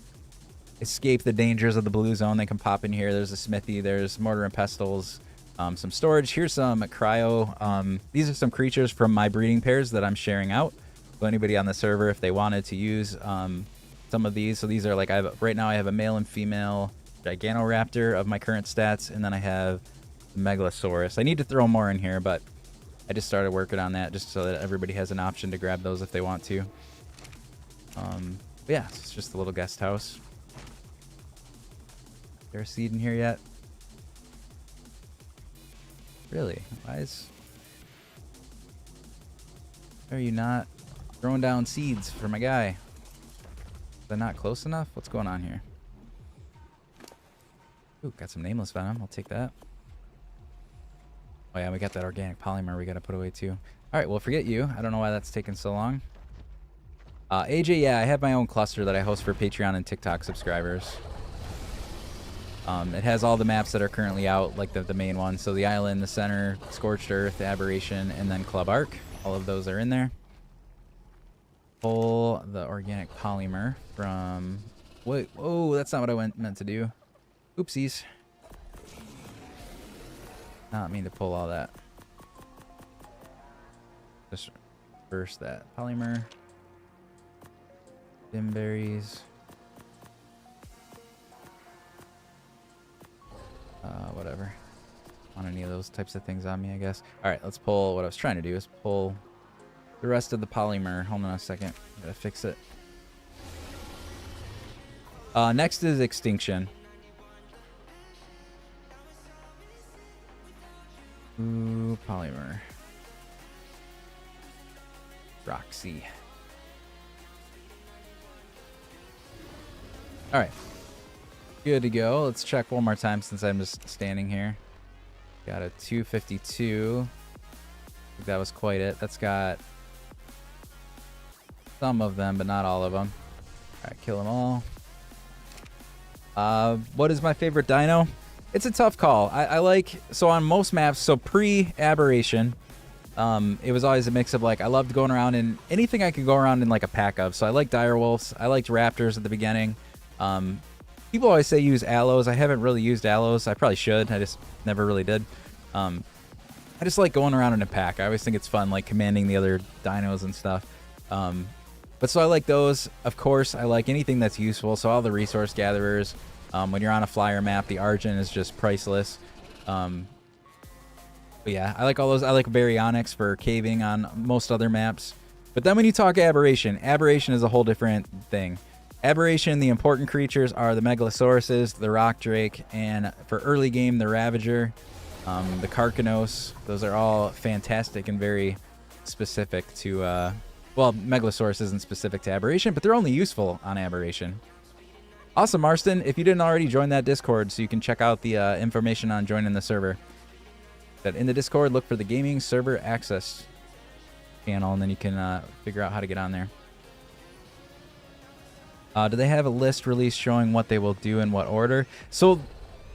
escape the dangers of the blue zone, they can pop in here. There's a smithy, there's mortar and pestles, some storage. Here's some cryo. These are some creatures from my breeding pairs that I'm sharing out. So anybody on the server, if they wanted to use some of these. So these are like, right now I have a male and female Giganoraptor of my current stats, and then I have Megalosaurus. I need to throw more in here, but I just started working on that just so that everybody has an option to grab those if they want to. But yeah, it's just a little guest house. Is there a seed in here yet? Really? Why are you not throwing down seeds for my guy? They're not close enough? What's going on here? Ooh, got some nameless venom. I'll take that. Oh yeah, we got that organic polymer we gotta put away too. Alright, well forget you. I don't know why that's taking so long. AJ, yeah, I have my own cluster that I host for Patreon and TikTok subscribers. It has all the maps that are currently out, like the main ones. So the island, the center, Scorched Earth, Aberration, and then Club Arc. All of those are in there. Pull the organic polymer from... Wait, whoa, that's not what I meant to do. Oopsies. Not mean to pull all that. Just reverse that polymer. Dimberries. Whatever. Want any of those types of things on me, I guess. Alright, let's pull. What I was trying to do is pull the rest of the polymer. Hold on a second. Gotta fix it. Next is Extinction. Ooh, polymer. Roxy. Alright. Good to go. Let's check one more time since I'm just standing here. Got a 252. I think that was quite it. That's got some of them, but not all of them. Alright, kill them all. What is my favorite dino? It's a tough call. I like, so on most maps, so pre-Aberration, it was always a mix of like, I loved going around in anything I could go around in like a pack of. So I like direwolves. I liked raptors at the beginning. People always say use aloes. I haven't really used aloes. I probably should. I just never really did. I just like going around in a pack. I always think it's fun, like commanding the other dinos and stuff. But so I like those. Of course, I like anything that's useful. So all the resource gatherers. When you're on a flyer map, the Argent is just priceless. But yeah, I like all those. I like baryonyx for caving on most other maps. But then when you talk Aberration, Aberration is a whole different thing. Aberration, the important creatures are the Megalosauruses, the Rock Drake, and for early game, the Ravager, the Carcanos. Those are all fantastic and very specific to... well, Megalosaurus isn't specific to Aberration, but they're only useful on Aberration. Awesome, Marston. If you didn't already, join that Discord so you can check out the information on joining the server. That in the Discord, look for the Gaming Server Access channel, and then you can figure out how to get on there. Do they have a list release showing what they will do in what order? So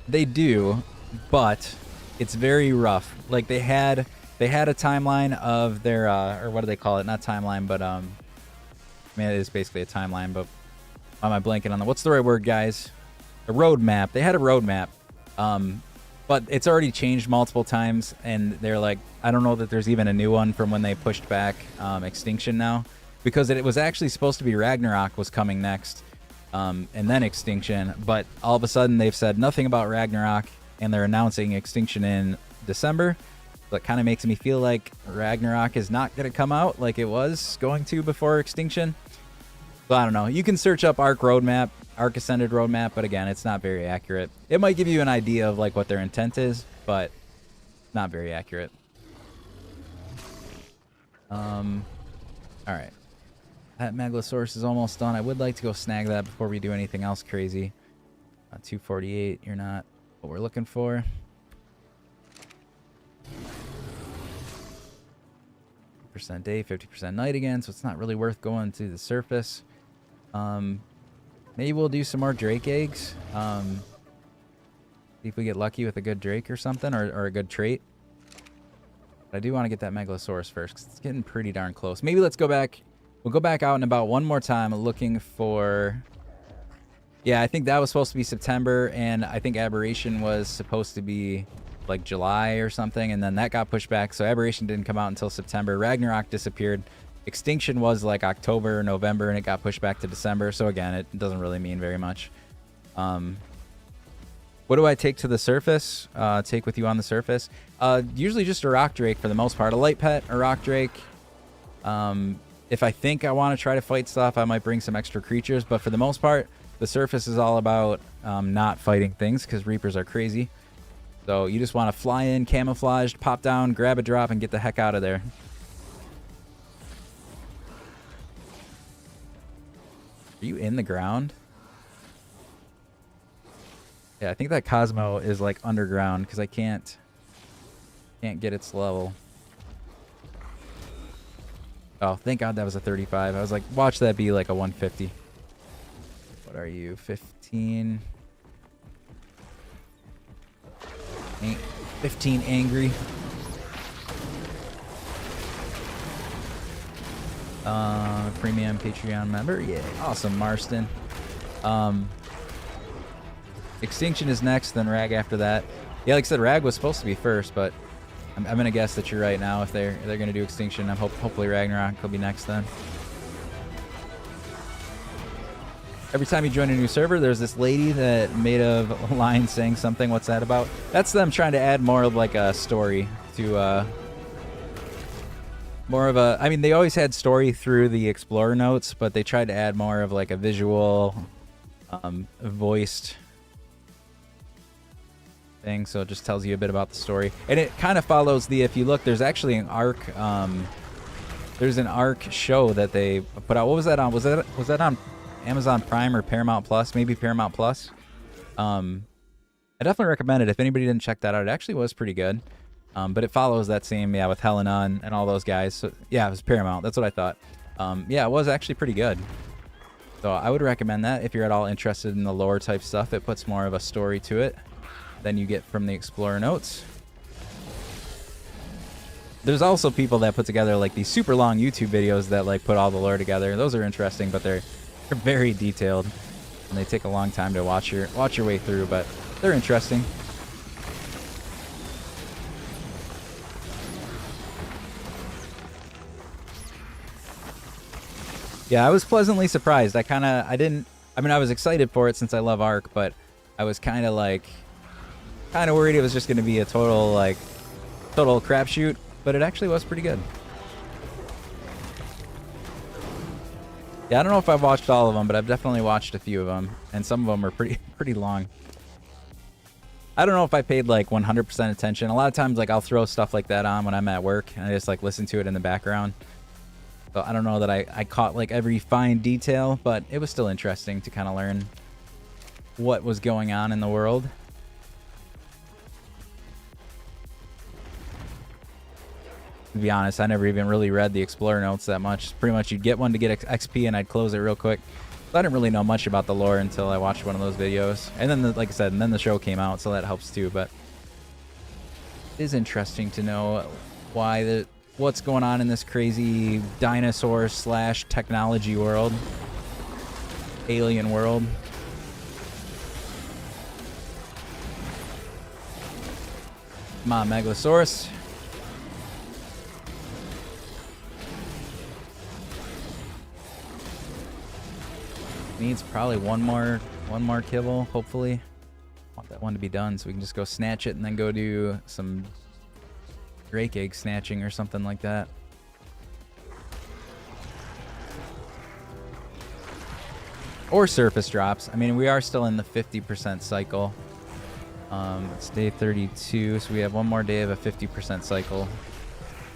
they do, but it's very rough. Like they had a timeline of their or what do they call it? Not timeline, but I mean it is basically a timeline, but why am I blanking on that? What's the right word, guys? A roadmap. They had a roadmap. But it's already changed multiple times, and they're like, I don't know that there's even a new one from when they pushed back Extinction now. Because it was actually supposed to be Ragnarok was coming next, and then Extinction. But all of a sudden, they've said nothing about Ragnarok, and they're announcing Extinction in December. So it kind of makes me feel like Ragnarok is not going to come out like it was going to before Extinction. So I don't know. You can search up Arc Roadmap, Arc Ascended Roadmap, but again, it's not very accurate. It might give you an idea of like what their intent is, but not very accurate. All right. That Megalosaurus is almost done. I would like to go snag that before we do anything else crazy. 248, you're not what we're looking for. % day, 50% night again, so it's not really worth going to the surface. Maybe we'll do some more drake eggs. See if we get lucky with a good drake or something, or a good trait. But I do want to get that Megalosaurus first, because it's getting pretty darn close. Maybe let's go back. We'll go back out and about one more time looking for... Yeah, I think that was supposed to be September, and I think Aberration was supposed to be like July or something, and then that got pushed back, so Aberration didn't come out until September. Ragnarok disappeared. Extinction was like October or November, and it got pushed back to December, so again, it doesn't really mean very much. What do I take to the surface? Take with you on the surface? Usually just a rock drake for the most part. A light pet, a rock drake. If I think I want to try to fight stuff, I might bring some extra creatures, but for the most part, the surface is all about not fighting things, because Reapers are crazy. So you just want to fly in, camouflaged, pop down, grab a drop, and get the heck out of there. Are you in the ground? Yeah, I think that Cosmo is like underground, because I can't get its level. Oh, thank God that was a 35. I was like, watch that be like a 150. What are you? 15. 15 angry. Premium Patreon member. Yeah, awesome, Marston. Extinction is next, then Rag after that. Yeah, like I said, Rag was supposed to be first, but I'm gonna guess that you're right now. If they're gonna do Extinction, hopefully Ragnarok will be next then. Every time you join a new server, there's this lady that made a line saying something. What's that about? That's them trying to add more of like a story to more of a... I mean, they always had story through the Explorer notes, but they tried to add more of like a visual, voiced thing. So it just tells you a bit about the story. And it kind of follows the... If you look, there's actually an arc... there's an arc show that they put out. What was that on? Was that on Amazon Prime or Paramount Plus? Maybe Paramount Plus. I definitely recommend it if anybody didn't check that out. It actually was pretty good. But it follows that same, yeah, with Helena and all those guys. So yeah, it was Paramount. That's what I thought. Yeah, it was actually pretty good. So I would recommend that if you're at all interested in the lore type stuff. It puts more of a story to it than you get from the Explorer notes. There's also people that put together like these super long YouTube videos that like put all the lore together. Those are interesting, but they're very detailed, and they take a long time to watch your way through, but they're interesting. Yeah, I was pleasantly surprised. I was excited for it since I love Ark, but I was kind of worried it was just going to be a total crapshoot, but it actually was pretty good. Yeah, I don't know if I've watched all of them, but I've definitely watched a few of them, and some of them are pretty long. I don't know if I paid like 100% attention. A lot of times, like I'll throw stuff like that on when I'm at work, and I just like listen to it in the background. So I don't know that I caught like every fine detail, but it was still interesting to kind of learn what was going on in the world. To be honest, I never even really read the Explorer notes that much. Pretty much you'd get one to get XP and I'd close it real quick. So I didn't really know much about the lore until I watched one of those videos. And then, like I said, and then the show came out, so that helps too. But it is interesting to know what's going on in this crazy dinosaur / technology world. Alien world. Come on, Megalosaurus. Needs probably one more kibble, hopefully. Want that one to be done so we can just go snatch it and then go do some drake egg snatching or something like that. Or surface drops. I mean, we are still in the 50% cycle. It's day 32, so we have one more day of a 50% cycle.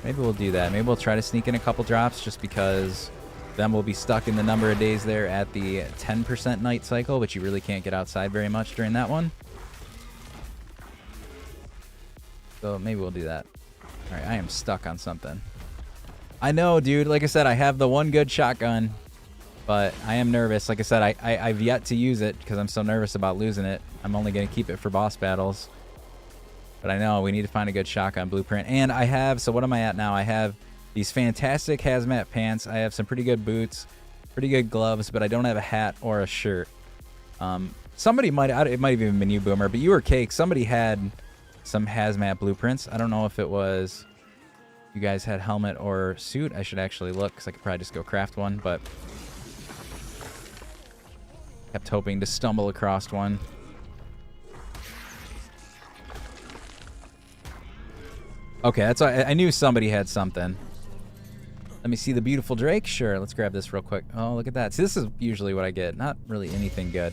Maybe we'll do that. Maybe we'll try to sneak in a couple drops just because Then we'll be stuck in the number of days there at the 10% night cycle, which you really can't get outside very much during that one. So maybe we'll do that. All right, I am stuck on something. I know, dude. Like I said, I have the one good shotgun, but I am nervous. Like I said, I've yet to use it because I'm so nervous about losing it. I'm only going to keep it for boss battles. But I know we need to find a good shotgun blueprint. And I have, so what am I at now? I have these fantastic hazmat pants. I have some pretty good boots, pretty good gloves, but I don't have a hat or a shirt. Somebody might, it might have even been you, Boomer, but you or Cake, somebody had some hazmat blueprints. I don't know if it was you guys had helmet or suit. I should actually look because I could probably just go craft one, but kept hoping to stumble across one. Okay, that's I knew somebody had something. Let me see the beautiful Drake. Sure, let's grab this real quick. Oh, look at that. See, this is usually what I get. Not really anything good.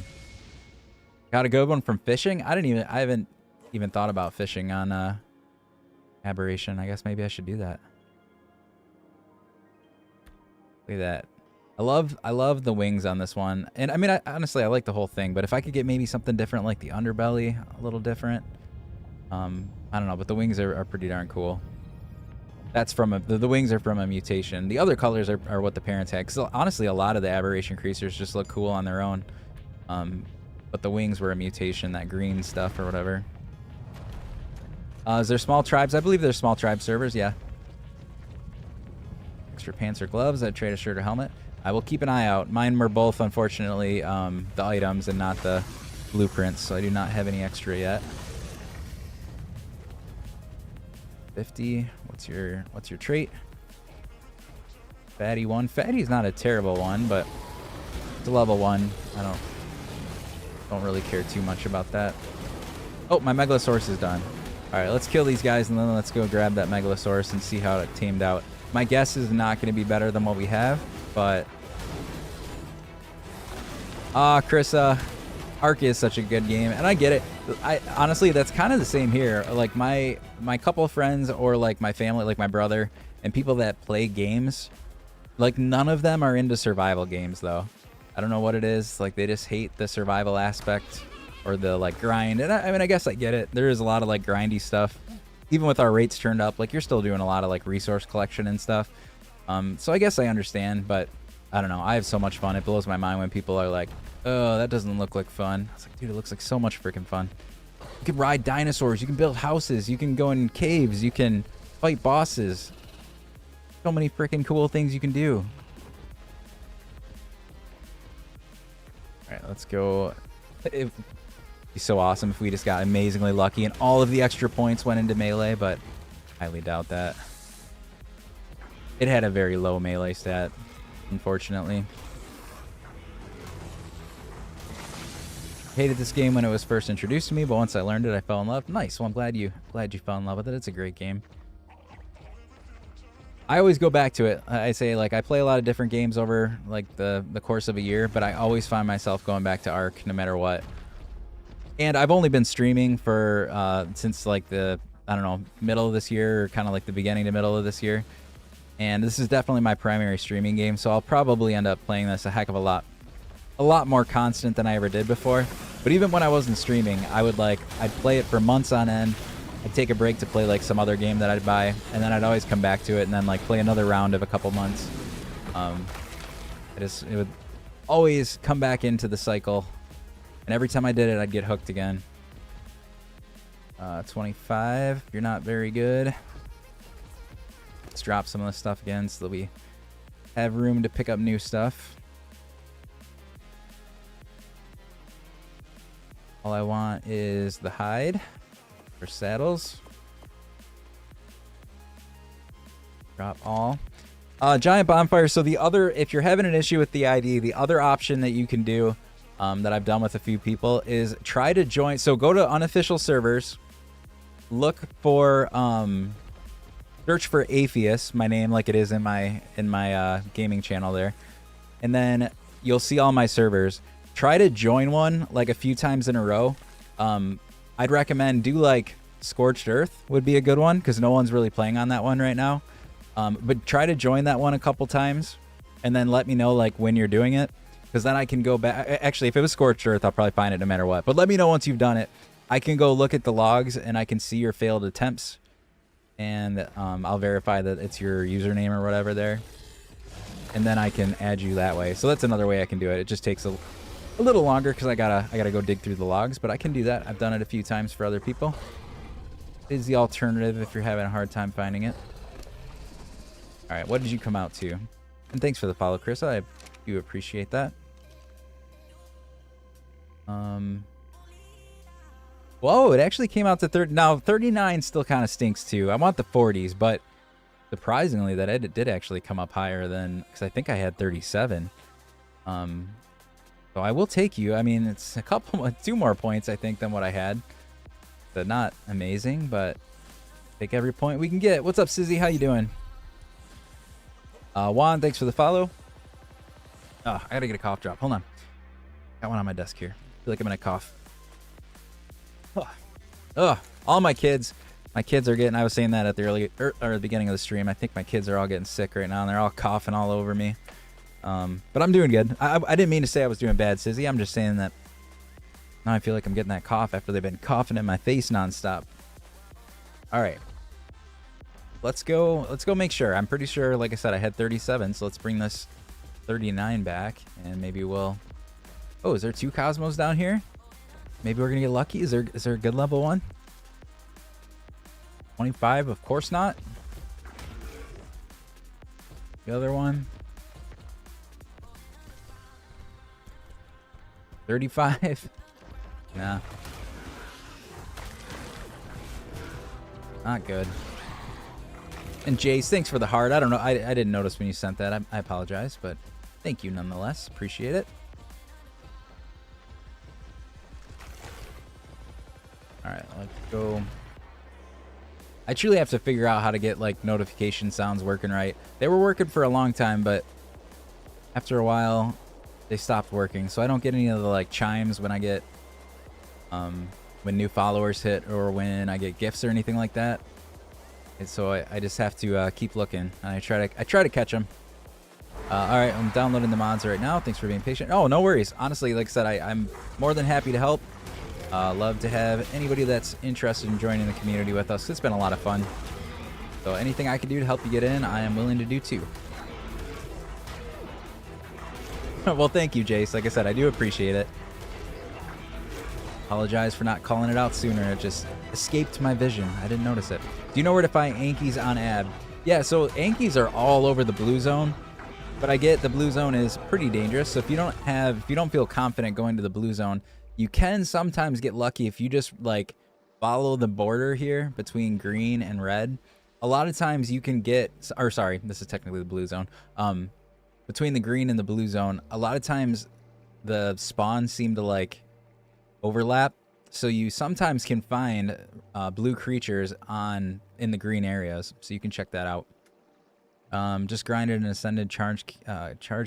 Got a good one from fishing. I haven't even thought about fishing on Aberration. I guess maybe I should do that. Look at that. I love the wings on this one. And I mean, honestly, I like the whole thing, but if I could get maybe something different like the underbelly, a little different. I don't know, but the wings are pretty darn cool. That's from the wings are from a mutation. The other colors are what the parents had. Because honestly, a lot of the Aberration creatures just look cool on their own. But the wings were a mutation, that green stuff or whatever. Is there small tribes? I believe there's small tribe servers, yeah. Extra pants or gloves. I'd trade a shirt or helmet. I will keep an eye out. Mine were both, unfortunately, the items and not the blueprints, so I do not have any extra yet. 50. What's your trait? Fatty 1. Fatty's not a terrible one, but it's a level 1. I don't really care too much about that. Oh, my Megalosaurus is done. All right, let's kill these guys and then let's go grab that Megalosaurus and see how it tamed out. My guess is not going to be better than what we have, but Chris, Ark is such a good game, and I get it. Honestly, that's kind of the same here. Like my couple of friends or like my family, like my brother and people that play games, like none of them are into survival games though. I don't know what it is. Like they just hate the survival aspect or the like grind. And I mean, I guess I get it. There is a lot of like grindy stuff. Even with our rates turned up, like you're still doing a lot of like resource collection and stuff. So I guess I understand, but I don't know. I have so much fun. It blows my mind when people are like, oh, that doesn't look like fun. I was like, dude, it looks like so much freaking fun. You can ride dinosaurs. You can build houses. You can go in caves. You can fight bosses. So many freaking cool things you can do. All right, let's go. It'd be so awesome if we just got amazingly lucky and all of the extra points went into melee, but I highly doubt that. It had a very low melee stat, unfortunately. Hated this game when it was first introduced to me, but once I learned it, I fell in love. Nice. Well, I'm glad you fell in love with it. It's a great game. I always go back to it. I say, like, I play a lot of different games over, like, the course of a year, but I always find myself going back to Ark no matter what. And I've only been streaming for, since, like, the, I don't know, middle of this year, or kind of like the beginning to middle of this year. And this is definitely my primary streaming game, so I'll probably end up playing this a heck of a lot more constant than I ever did before. But even when I wasn't streaming, I'd play it for months on end. I'd take a break to play like some other game that I'd buy, and then I'd always come back to it and then like play another round of a couple months. It would always come back into the cycle, and every time I did it, I'd get hooked again. 25, you're not very good. Let's drop some of this stuff again so that we have room to pick up new stuff. All I want is the hide for saddles. Drop all. Giant bonfire. So the other, if you're having an issue with the ID, the other option that you can do, that I've done with a few people, is try to join. So go to unofficial servers, look for, search for Apheus, my name like it is in my gaming channel there, and then you'll see all my servers. Try to join one like a few times in a row. I'd recommend do like Scorched Earth would be a good one because no one's really playing on that one right now. But try to join that one a couple times and then let me know like when you're doing it, because then I can go back. Actually, if it was Scorched Earth, I'll probably find it no matter what. But let me know once you've done it. I can go look at the logs and I can see your failed attempts, and I'll verify that it's your username or whatever there, and then I can add you that way. So that's another way I can do it. It just takes a little longer because I gotta go dig through the logs, but I can do that. I've done it a few times for other people. It is the alternative if you're having a hard time finding it. All right, what did you come out to? And thanks for the follow, Chris. I do appreciate that. Whoa, it actually came out to 30. Now 39 still kind of stinks too. I want the 40s, but surprisingly that it did actually come up higher than, because I think I had 37. So I will take you. I mean, it's a couple, 2 more points I think than what I had. So not amazing, but take every point we can get. What's up, Sizzy? How you doing? Juan, thanks for the follow. Oh, I gotta get a cough drop. Hold on. Got one on my desk here. I feel like I'm gonna cough. Ugh. All my kids are getting, I was saying that at the the beginning of the stream. I think my kids are all getting sick right now and they're all coughing all over me. But I'm doing good. I didn't mean to say I was doing bad, Sizzy. I'm just saying that now I feel like I'm getting that cough after they've been coughing in my face nonstop. All right. Let's go make sure. I'm pretty sure, like I said, I had 37, so let's bring this 39 back and maybe we'll... Oh, is there 2 Cosmos down here? Maybe we're gonna get lucky. Is there a good level one? 25, of course not. The other one. 35. Nah. Not good. And Jace, thanks for the heart. I don't know. I didn't notice when you sent that. I apologize, but thank you nonetheless. Appreciate it. Alright, let's go. I truly have to figure out how to get like notification sounds working right. They were working for a long time, but after a while they stopped working. So I don't get any of the like chimes when I get when new followers hit or when I get gifts or anything like that. And so I just have to keep looking. And I try to catch them. Alright, I'm downloading the mods right now. Thanks for being patient. Oh, no worries. Honestly, like I said, I'm more than happy to help. Love to have anybody that's interested in joining the community with us. It's been a lot of fun. So anything I can do to help you get in, I am willing to do too. Well, thank you, Jace. Like I said, I do appreciate it. Apologize for not calling it out sooner. It just escaped my vision. I didn't notice it. Do you know where to find Ankies on Ab? Yeah, so Ankies are all over the blue zone. But I get the blue zone is pretty dangerous. So if you don't feel confident going to the blue zone, you can sometimes get lucky if you just like follow the border here between green and red. A lot of times you can get, or sorry, this is technically the blue zone. Between the green and the blue zone, a lot of times the spawns seem to like overlap. So you sometimes can find blue creatures in the green areas. So you can check that out. Just grinded an ascended charge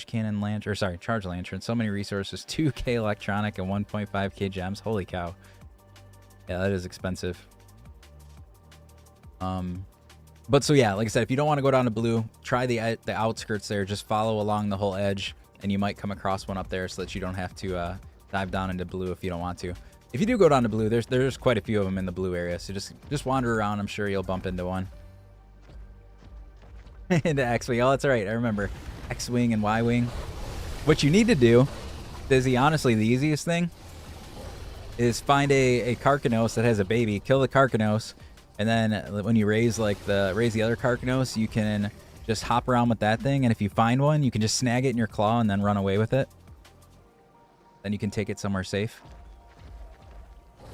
cannon lantern, or sorry, charge lantern. So many resources, 2k electronic and 1.5k gems. Holy cow. Yeah, that is expensive. But so yeah, like I said, if you don't want to go down to blue, try the outskirts there. Just follow along the whole edge, and you might come across one up there, so that you don't have to dive down into blue if you don't want to. If you do go down to blue, there's quite a few of them in the blue area, so just wander around. I'm sure you'll bump into one. Into X-Wing. Oh, that's all right. I remember X-Wing and Y-Wing. What you need to do, Dizzy, honestly, the easiest thing is find a Carcanos that has a baby, kill the Carcanos, and then when you raise the other Carcanos, you can just hop around with that thing, and if you find one, you can just snag it in your claw and then run away with it. Then you can take it somewhere safe.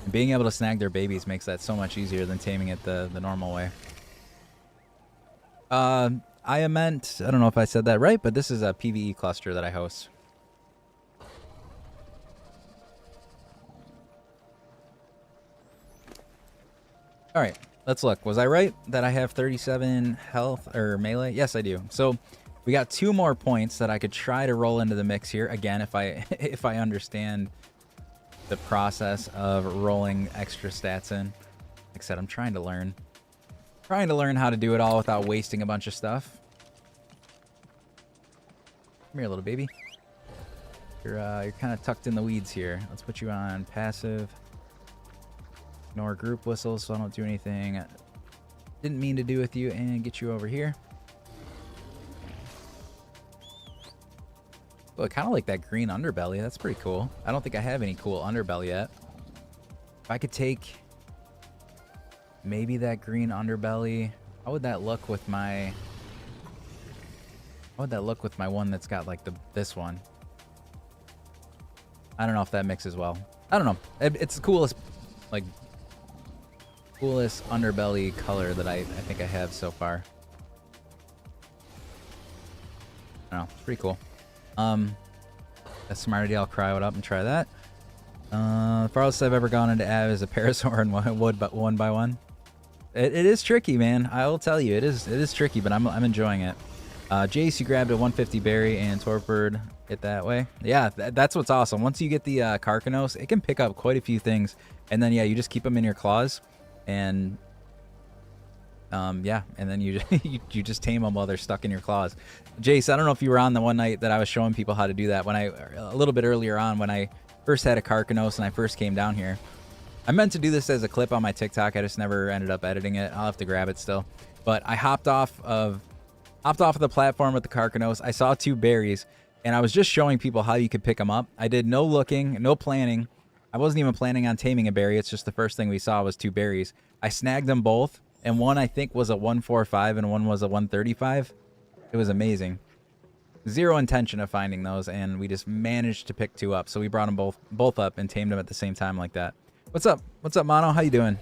And being able to snag their babies makes that so much easier than taming it the normal way. I meant, I don't know if I said that right, but this is a PvE cluster that I host. All right, let's look. Was I right that I have 37 health or melee? Yes, I do. So we got 2 more points that I could try to roll into the mix here. Again, if I understand the process of rolling extra stats in. Like I said, I'm trying to learn. Trying to learn how to do it all without wasting a bunch of stuff. here, little baby. You're kind of tucked in the weeds here. Let's put you on passive. Ignore group whistles so I don't do anything didn't mean to do with you, and get you over here. Well, I kind of like that green underbelly. That's pretty cool. I don't think I have any cool underbelly yet. If I could take maybe that green underbelly, how would that look with my... How would that look with my one that's got like this one? I don't know if that mixes well. I don't know. It's the coolest, like, coolest underbelly color that I think I have so far. I don't know. It's pretty cool. That's a smart idea. I'll cryo it up and try that. The farthest I've ever gone into Av is a Parasaur and wood, but one by one. It is tricky, man. I will tell you, it is tricky, but I'm enjoying it. Jace, you grabbed a 150 berry and torpid it that way. Yeah, that's what's awesome. Once you get the Carcanos, it can pick up quite a few things, and then yeah, you just keep them in your claws, and yeah, and then you you just tame them while they're stuck in your claws. Jace, I don't know if you were on the one night that I was showing people how to do that. When a little bit earlier on, when I first had a Carcanos and I first came down here. I meant to do this as a clip on my TikTok. I just never ended up editing it. I'll have to grab it still. But I hopped off of the platform with the Carcanos. I saw 2 berries, and I was just showing people how you could pick them up. I did no looking, no planning. I wasn't even planning on taming a berry. It's just the first thing we saw was 2 berries. I snagged them both, and one I think was a 145 and one was a 135. It was amazing. Zero intention of finding those, and we just managed to pick 2 up. So we brought them both up and tamed them at the same time like that. What's up? What's up, Mono? How you doing?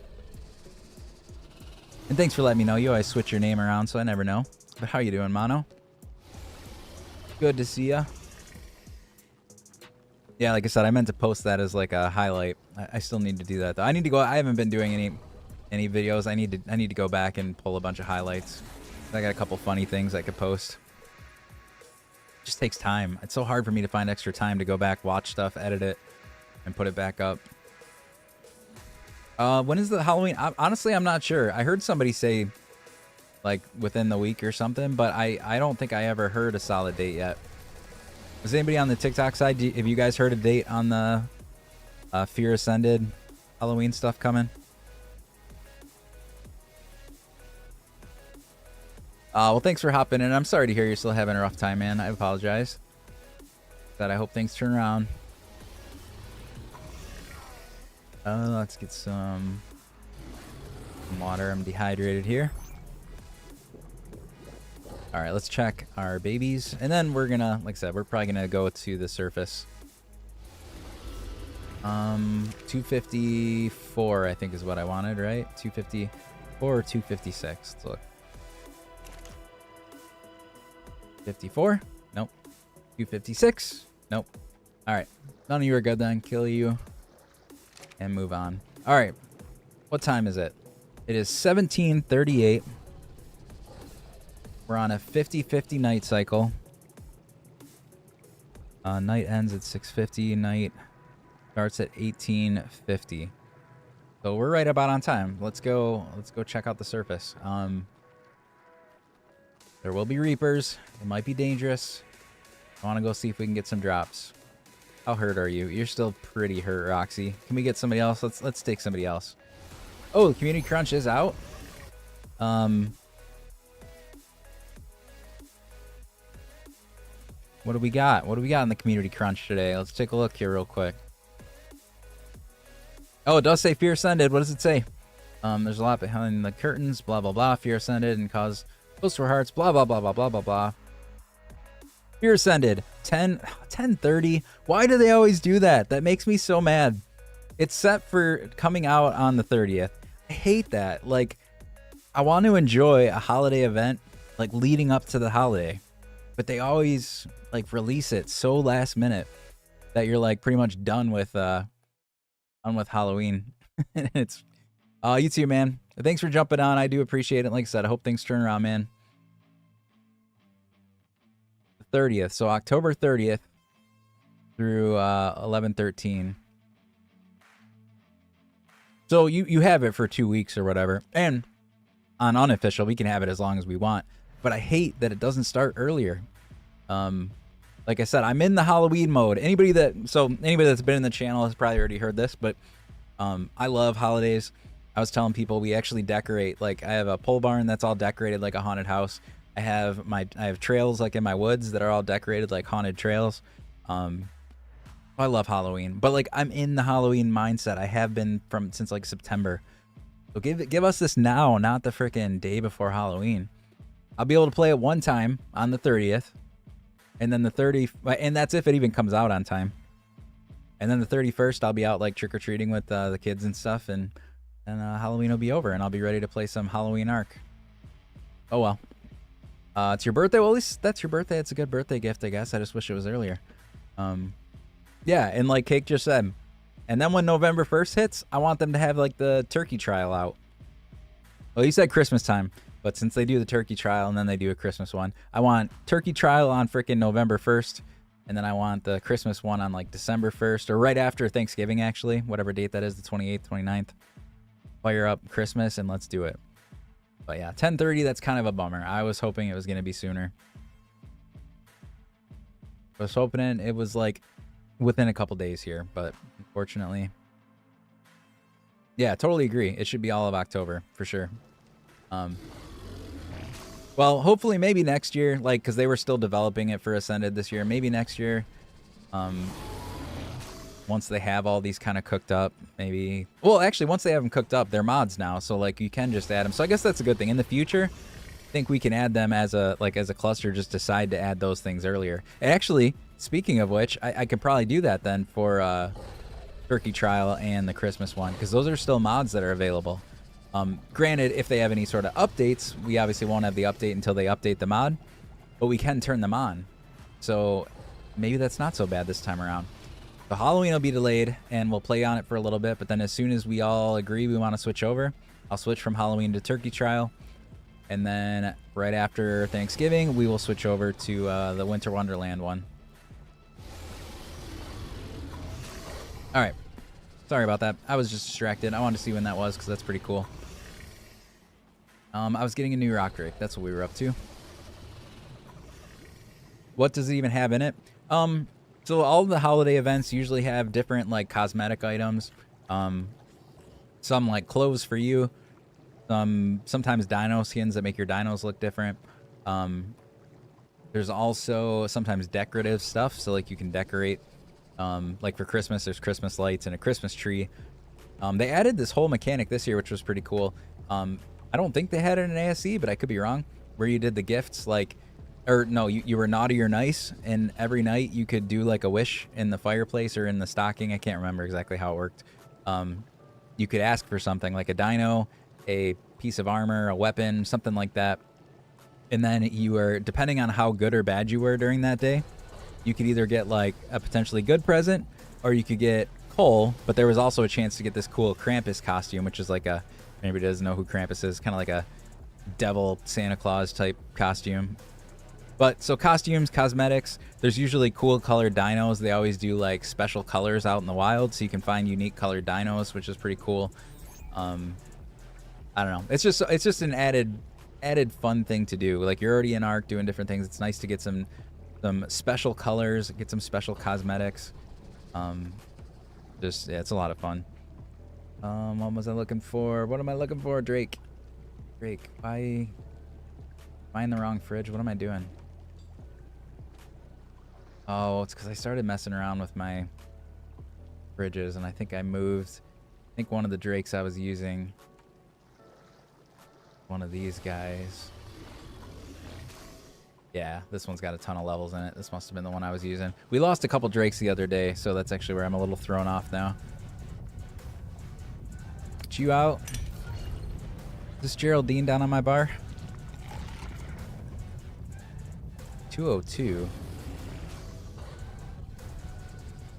And thanks for letting me know. You always switch your name around, so I never know. But how you doing, Mono? Good to see ya. Yeah, like I said, I meant to post that as like a highlight. I still need to do that though. I need to go. I haven't been doing any videos. I need to go back and pull a bunch of highlights. I got a couple funny things I could post. It just takes time. It's so hard for me to find extra time to go back, watch stuff, edit it, and put it back up. When is the Halloween? Honestly, I'm not sure. I heard somebody say, like, within the week or something, but I don't think I ever heard a solid date yet. Is anybody on the TikTok side? Have you guys heard a date on the Fear Ascended Halloween stuff coming? Well, thanks for hopping in. I'm sorry to hear you're still having a rough time, man. I apologize. But I hope things turn around. Let's get some water. I'm dehydrated here. All right, let's check our babies. And then we're gonna, like I said, we're probably gonna go to the surface. 254, I think is what I wanted, right? 254 or 256? Let's look. 54? Nope. 256? Nope. All right. None of you are good then. Kill you. And move on. All right. What time is it? It is 17:38. We're on a 50-50 night cycle. Night ends at 6:50. Night starts at 18:50. So we're right about on time. Let's go check out the surface. There will be reapers. It might be dangerous. I want to go see if we can get some drops. How hurt are you? You're still pretty hurt, Roxy. Can we get somebody else? Let's take somebody else. Oh, the community crunch is out. What do we got? What do we got in the community crunch today? Let's take a look here real quick. Oh, it does say Fear Ascended. What does it say? There's a lot behind the curtains. Blah blah blah. Fear Ascended and cause close to our hearts. Blah blah blah blah blah blah blah. Fear Ascended, 10:30. Why do they always do that? That makes me so mad. It's set for coming out on the 30th. I hate that. Like, I want to enjoy a holiday event, like, leading up to the holiday. But they always, like, release it so last minute that you're, like, pretty much done with Halloween. It's, you too, man. Thanks for jumping on. I do appreciate it. Like I said, I hope things turn around, man. 30th, so October 30th through 11/13. So you have it for 2 weeks or whatever, and on unofficial we can have it as long as we want. But I hate that it doesn't start earlier. Like Like I said, I'm in the Halloween mode. Anybody that's been in the channel has probably already heard this, but I love holidays. I was telling people we actually decorate. Like I have a pole barn that's all decorated like a haunted house. I have trails like in my woods that are all decorated like haunted trails. I love Halloween, but like I'm in the Halloween mindset. I have been since like September. So give us this now, not the freaking day before Halloween. I'll be able to play it one time on the 30th, and then and that's if it even comes out on time. And then the 31st, I'll be out like trick or treating with the kids and stuff, and Halloween will be over, and I'll be ready to play some Halloween Ark. Oh well. It's your birthday. Well, at least that's your birthday. It's a good birthday gift, I guess. I just wish it was earlier. Yeah, and like Cake just said, and then when November 1st hits, I want them to have like the turkey trial out. Well, you said Christmas time, but since they do the turkey trial and then they do a Christmas one, I want turkey trial on freaking November 1st, and then I want the Christmas one on like December 1st, or right after Thanksgiving, actually, whatever date that is, the 28th, 29th. Fire up Christmas and let's do it. But yeah, 10:30, that's kind of a bummer. I was hoping it was going to be sooner. I was hoping it was like within a couple days here, but unfortunately. Yeah, totally agree. It should be all of October for sure. Well, hopefully maybe next year, like, because they were still developing it for Ascended this year. Maybe next year, once they have all these kind of cooked up, maybe. Well, actually, once they have them cooked up, they're mods now, so like you can just add them. So I guess that's a good thing. In the future, I think we can add them as a cluster. Just decide to add those things earlier. Actually, speaking of which, I could probably do that then for Turkey Trial and the Christmas one, because those are still mods that are available. Granted, if they have any sort of updates, we obviously won't have the update until they update the mod, but we can turn them on. So maybe that's not so bad this time around. So Halloween will be delayed, and we'll play on it for a little bit, but then as soon as we all agree we want to switch over, I'll switch from Halloween to Turkey Trial, and then right after Thanksgiving, we will switch over to the Winter Wonderland one. All right. Sorry about that. I was just distracted. I wanted to see when that was, because that's pretty cool. I was getting a new rock drake. That's what we were up to. What does it even have in it? So all the holiday events usually have different like cosmetic items. Some like clothes for you. Sometimes dino skins that make your dinos look different. There's also sometimes decorative stuff. So like you can decorate. Like for Christmas, there's Christmas lights and a Christmas tree. They added this whole mechanic this year, which was pretty cool. I don't think they had it in ASE, but I could be wrong. Where you did the gifts, like, or no, you were naughty or nice, and every night you could do like a wish in the fireplace or in the stocking. I can't remember exactly how it worked. You could ask for something like a dino, a piece of armor, a weapon, something like that. And then you were, depending on how good or bad you were during that day, you could either get like a potentially good present, or you could get coal. But there was also a chance to get this cool Krampus costume, which is like a, anybody doesn't know who Krampus is, kind of like a devil Santa Claus type costume. But so costumes, cosmetics, there's usually cool colored dinos. They always do like special colors out in the wild, so you can find unique colored dinos, which is pretty cool. I don't know. It's just an added fun thing to do. Like you're already in Ark doing different things. It's nice to get some special colors, get some special cosmetics. Just yeah, it's a lot of fun. What was I looking for? What am I looking for? Drake. Why am I in the wrong fridge? What am I doing? Oh, it's because I started messing around with my fridges, and I think I moved. I think one of the Drakes I was using, one of these guys. Yeah, this one's got a ton of levels in it. This must have been the one I was using. We lost a couple Drakes the other day, so that's actually where I'm a little thrown off now. Get you out. Is this Geraldine down on my bar? 202.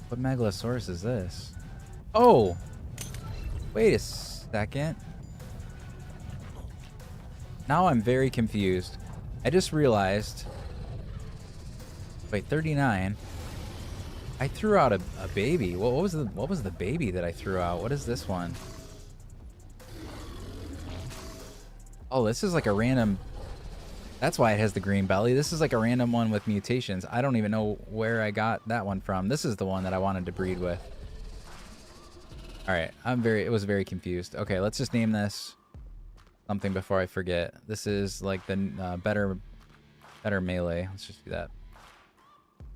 What Megalosaurus is this? Oh! Wait a second. Now I'm very confused. I just realized... Wait, 39. I threw out a baby. What was the baby that I threw out? What is this one? Oh, this is like a random... That's why it has the green belly. This is like a random one with mutations. I don't even know where I got that one from. This is the one that I wanted to breed with. All right, it was very confused. Okay, let's just name this something before I forget. This is like the better melee. Let's just do that.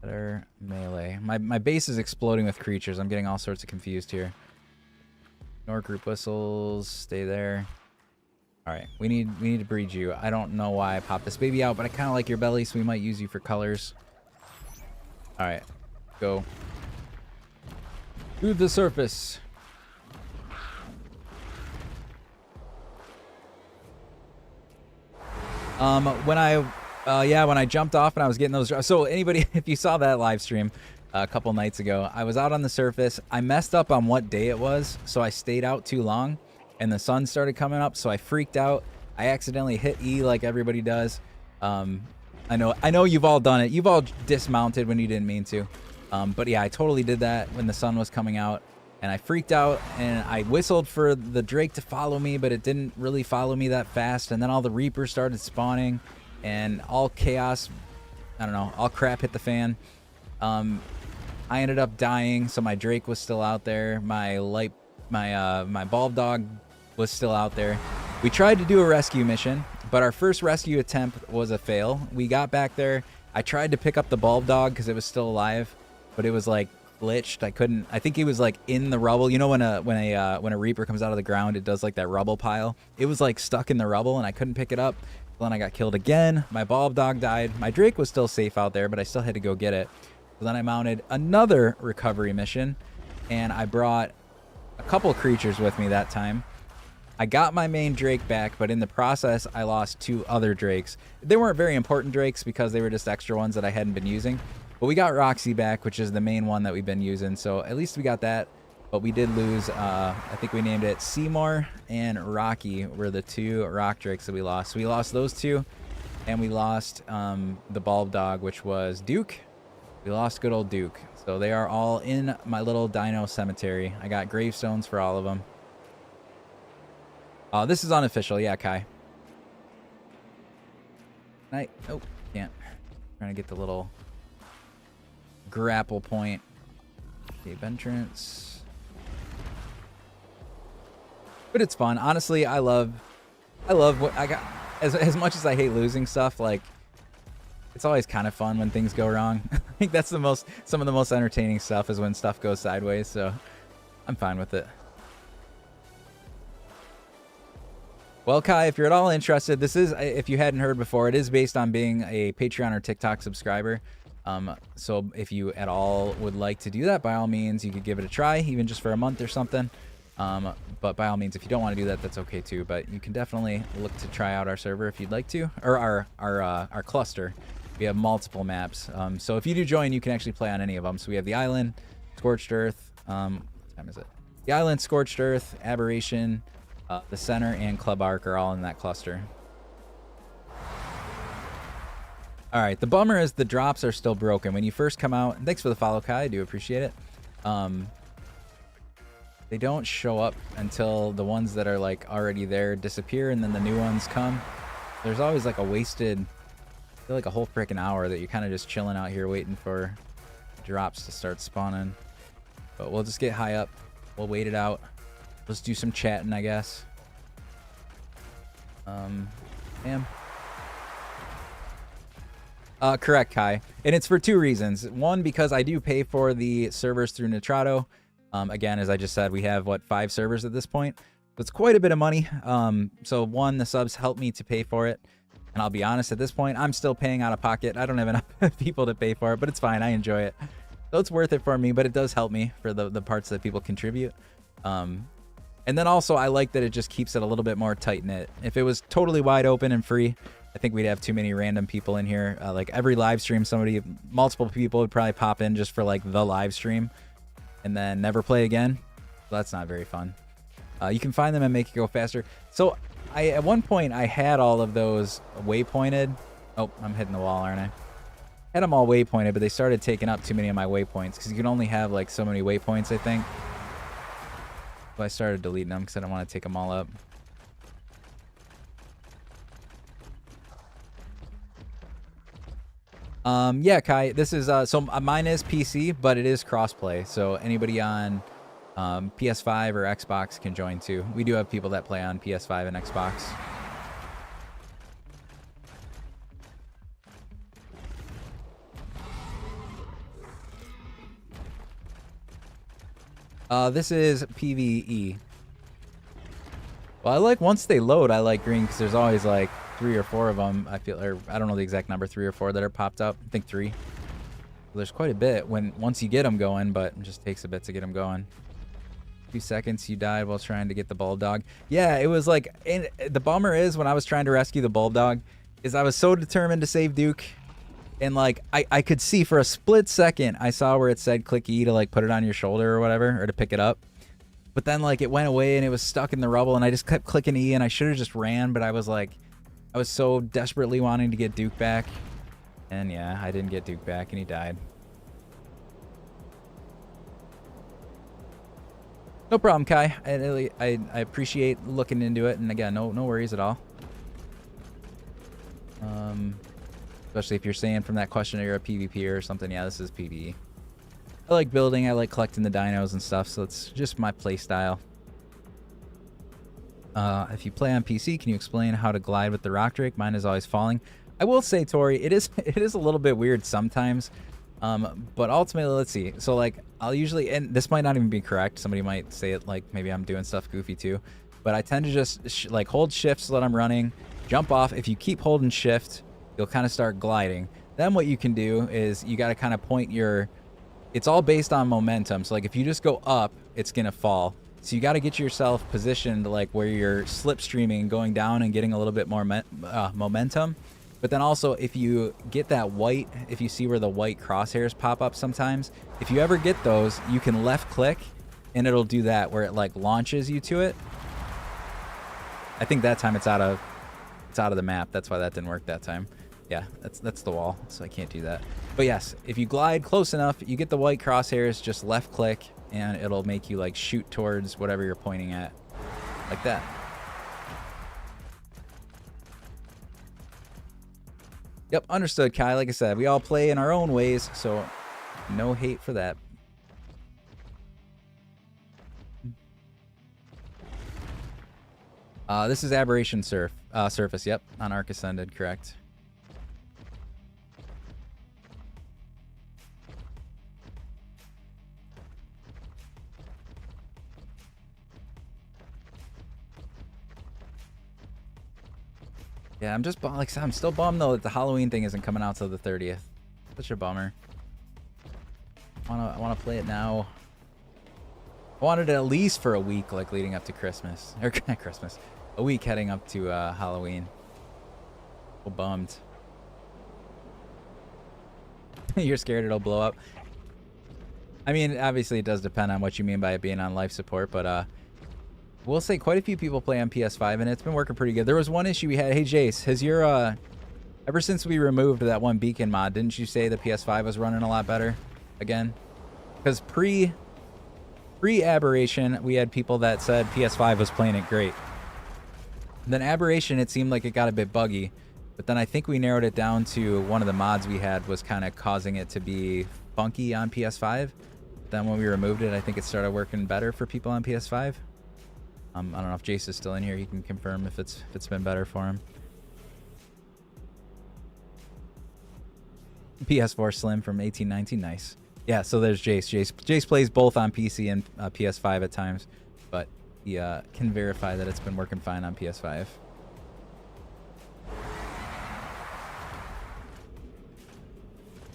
Better melee. My base is exploding with creatures. I'm getting all sorts of confused here. Ignore group whistles. Stay there. All right, we need to breed you. I don't know why I popped this baby out, but I kind of like your belly, so we might use you for colors. All right, go to the surface. When I jumped off and I was getting those, so anybody, if you saw that live stream a couple nights ago, I was out on the surface. I messed up on what day it was, so I stayed out too long. And the sun started coming up, so I freaked out. I accidentally hit E like everybody does. I know you've all done it. You've all dismounted when you didn't mean to. But yeah, I totally did that when the sun was coming out. And I freaked out, and I whistled for the Drake to follow me, but it didn't really follow me that fast. And then all the Reapers started spawning, and all chaos, I don't know, all crap hit the fan. I ended up dying, so my Drake was still out there. My bulb dog was still out there. We tried to do a rescue mission, but our first rescue attempt was a fail. We got back there. I tried to pick up the bulb dog because it was still alive, but it was like glitched. I couldn't. I think he was like in the rubble. You know when a Reaper comes out of the ground, it does like that rubble pile. It was like stuck in the rubble, and I couldn't pick it up. Then I got killed again. My bulb dog died. My Drake was still safe out there, but I still had to go get it. So then I mounted another recovery mission, and I brought a couple creatures with me that time. I got my main Drake back, but in the process, I lost 2 other Drakes. They weren't very important Drakes because they were just extra ones that I hadn't been using. But we got Roxy back, which is the main one that we've been using. So at least we got that. But we did lose, I think we named it Seymour and Rocky were the 2 rock Drakes that we lost. So we lost those 2, and we lost the bulb dog, which was Duke. We lost good old Duke. So they are all in my little dino cemetery. I got gravestones for all of them. This is unofficial. Yeah, Kai. Oh, can't. Trying to get the little grapple point. Cave entrance. But it's fun. Honestly, I love what I got. As much as I hate losing stuff, like, it's always kind of fun when things go wrong. I think that's some of the most entertaining stuff is when stuff goes sideways, so I'm fine with it. Well, Kai, if you're at all interested, this is, if you hadn't heard before, it is based on being a Patreon or TikTok subscriber. So if you at all would like to do that, by all means, you could give it a try, even just for a month or something. But by all means, if you don't want to do that, that's okay too. But you can definitely look to try out our server if you'd like to, or our cluster. We have multiple maps. So if you do join, you can actually play on any of them. So we have the Island, Scorched Earth. What time is it? The Island, Scorched Earth, Aberration, the Center, and Club Arc are all in that cluster. All right, the bummer is the drops are still broken. When you first come out, and thanks for the follow, Kai, I do appreciate it. They don't show up until the ones that are like already there disappear, and then the new ones come. There's always like a wasted, I feel like a whole freaking hour that you're kind of just chilling out here waiting for drops to start spawning. But we'll just get high up. We'll wait it out. Let's do some chatting, I guess. Damn. Correct, Kai. And it's for 2 reasons. One, because I do pay for the servers through Nitrado. Again, as I just said, we have, 5 servers at this point. So it's quite a bit of money. So one, the subs help me to pay for it. And I'll be honest, at this point, I'm still paying out of pocket. I don't have enough people to pay for it, but it's fine. I enjoy it. So it's worth it for me, but it does help me for the parts that people contribute. And then also, I like that it just keeps it a little bit more tight-knit. If it was totally wide open and free, I think we'd have too many random people in here. Like every live stream, multiple people would probably pop in just for like the live stream and then never play again. So that's not very fun. You can find them and make it go faster. So at one point, I had all of those waypointed. Oh, I'm hitting the wall, aren't I? Had them all waypointed, but they started taking up too many of my waypoints because you can only have like so many waypoints, I think. So I started deleting them because I don't want to take them all up. Yeah, Kai, this is so mine is PC, but it is crossplay. So anybody on PS5 or Xbox can join too. We do have people that play on PS5 and Xbox. This is PvE. Well, I like once they load, I like green because there's always like 3 or 4 of them. I feel, or I don't know the exact number, 3 or 4 that are popped up. I think 3. So there's quite a bit once you get them going, but it just takes a bit to get them going. A few seconds, you died while trying to get the bulldog. Yeah, it was like, and the bummer is when I was trying to rescue the bulldog, is I was so determined to save Duke, and like I could see for a split second, I saw where it said click E to like put it on your shoulder or whatever, or to pick it up. But then like it went away and it was stuck in the rubble and I just kept clicking E and I should have just ran, but I was like, I was so desperately wanting to get Duke back. And yeah, I didn't get Duke back and he died. No problem, Kai. I appreciate looking into it, and again, no worries at all. Especially if you're saying from that question you're a PvP or something. Yeah, this is PvE. I like building, I like collecting the dinos and stuff, so it's just my play style. If you play on PC, can you explain how to glide with the rock drake? Mine is always falling. I will say, Tori, it is a little bit weird sometimes. But ultimately, let's see. So like I'll usually, and this might not even be correct. Somebody might say it like maybe I'm doing stuff goofy too. But I tend to just like hold shift so that I'm running, jump off. If you keep holding shift, you'll kind of start gliding. Then what you can do is you got to kind of point your, it's all based on momentum. So like if you just go up, it's going to fall. So you got to get yourself positioned like where you're slipstreaming, going down and getting a little bit more momentum. But then also if you get that white, if you see where the white crosshairs pop up sometimes, if you ever get those, you can left click and it'll do that where it like launches you to it. I think that time it's out of the map. That's why that didn't work that time. Yeah, that's the wall, so I can't do that. But yes, if you glide close enough, you get the white crosshairs, just left click, and it'll make you like shoot towards whatever you're pointing at, like that. Yep, understood, Kai. Like I said, we all play in our own ways, so no hate for that. This is Aberration surface, yep, on Arc Ascended, correct. Yeah, I'm just like I'm still bummed though that the Halloween thing isn't coming out till the 30th. Such a bummer. I wanna play it now. I wanted it at least for a week, like leading up to Christmas or Christmas, a week heading up to Halloween. So bummed. You're scared it'll blow up. I mean, obviously it does depend on what you mean by it being on life support, but we'll say quite a few people play on PS5 and it's been working pretty good. There was one issue we had. Hey Jace, has your ever since we removed that one beacon mod, didn't you say the PS5 was running a lot better again? Because pre Aberration, we had people that said PS5 was playing it great. Then Aberration, it seemed like it got a bit buggy, but then I think we narrowed it down to one of the mods we had was kind of causing it to be funky on PS5. Then when we removed it, I think it started working better for people on PS5. I don't know if Jace is still in here. He can confirm if it's been better for him. PS4 Slim from 1819. Nice. Yeah, so there's Jace. Jace plays both on PC and PS5 at times, but he can verify that it's been working fine on PS5.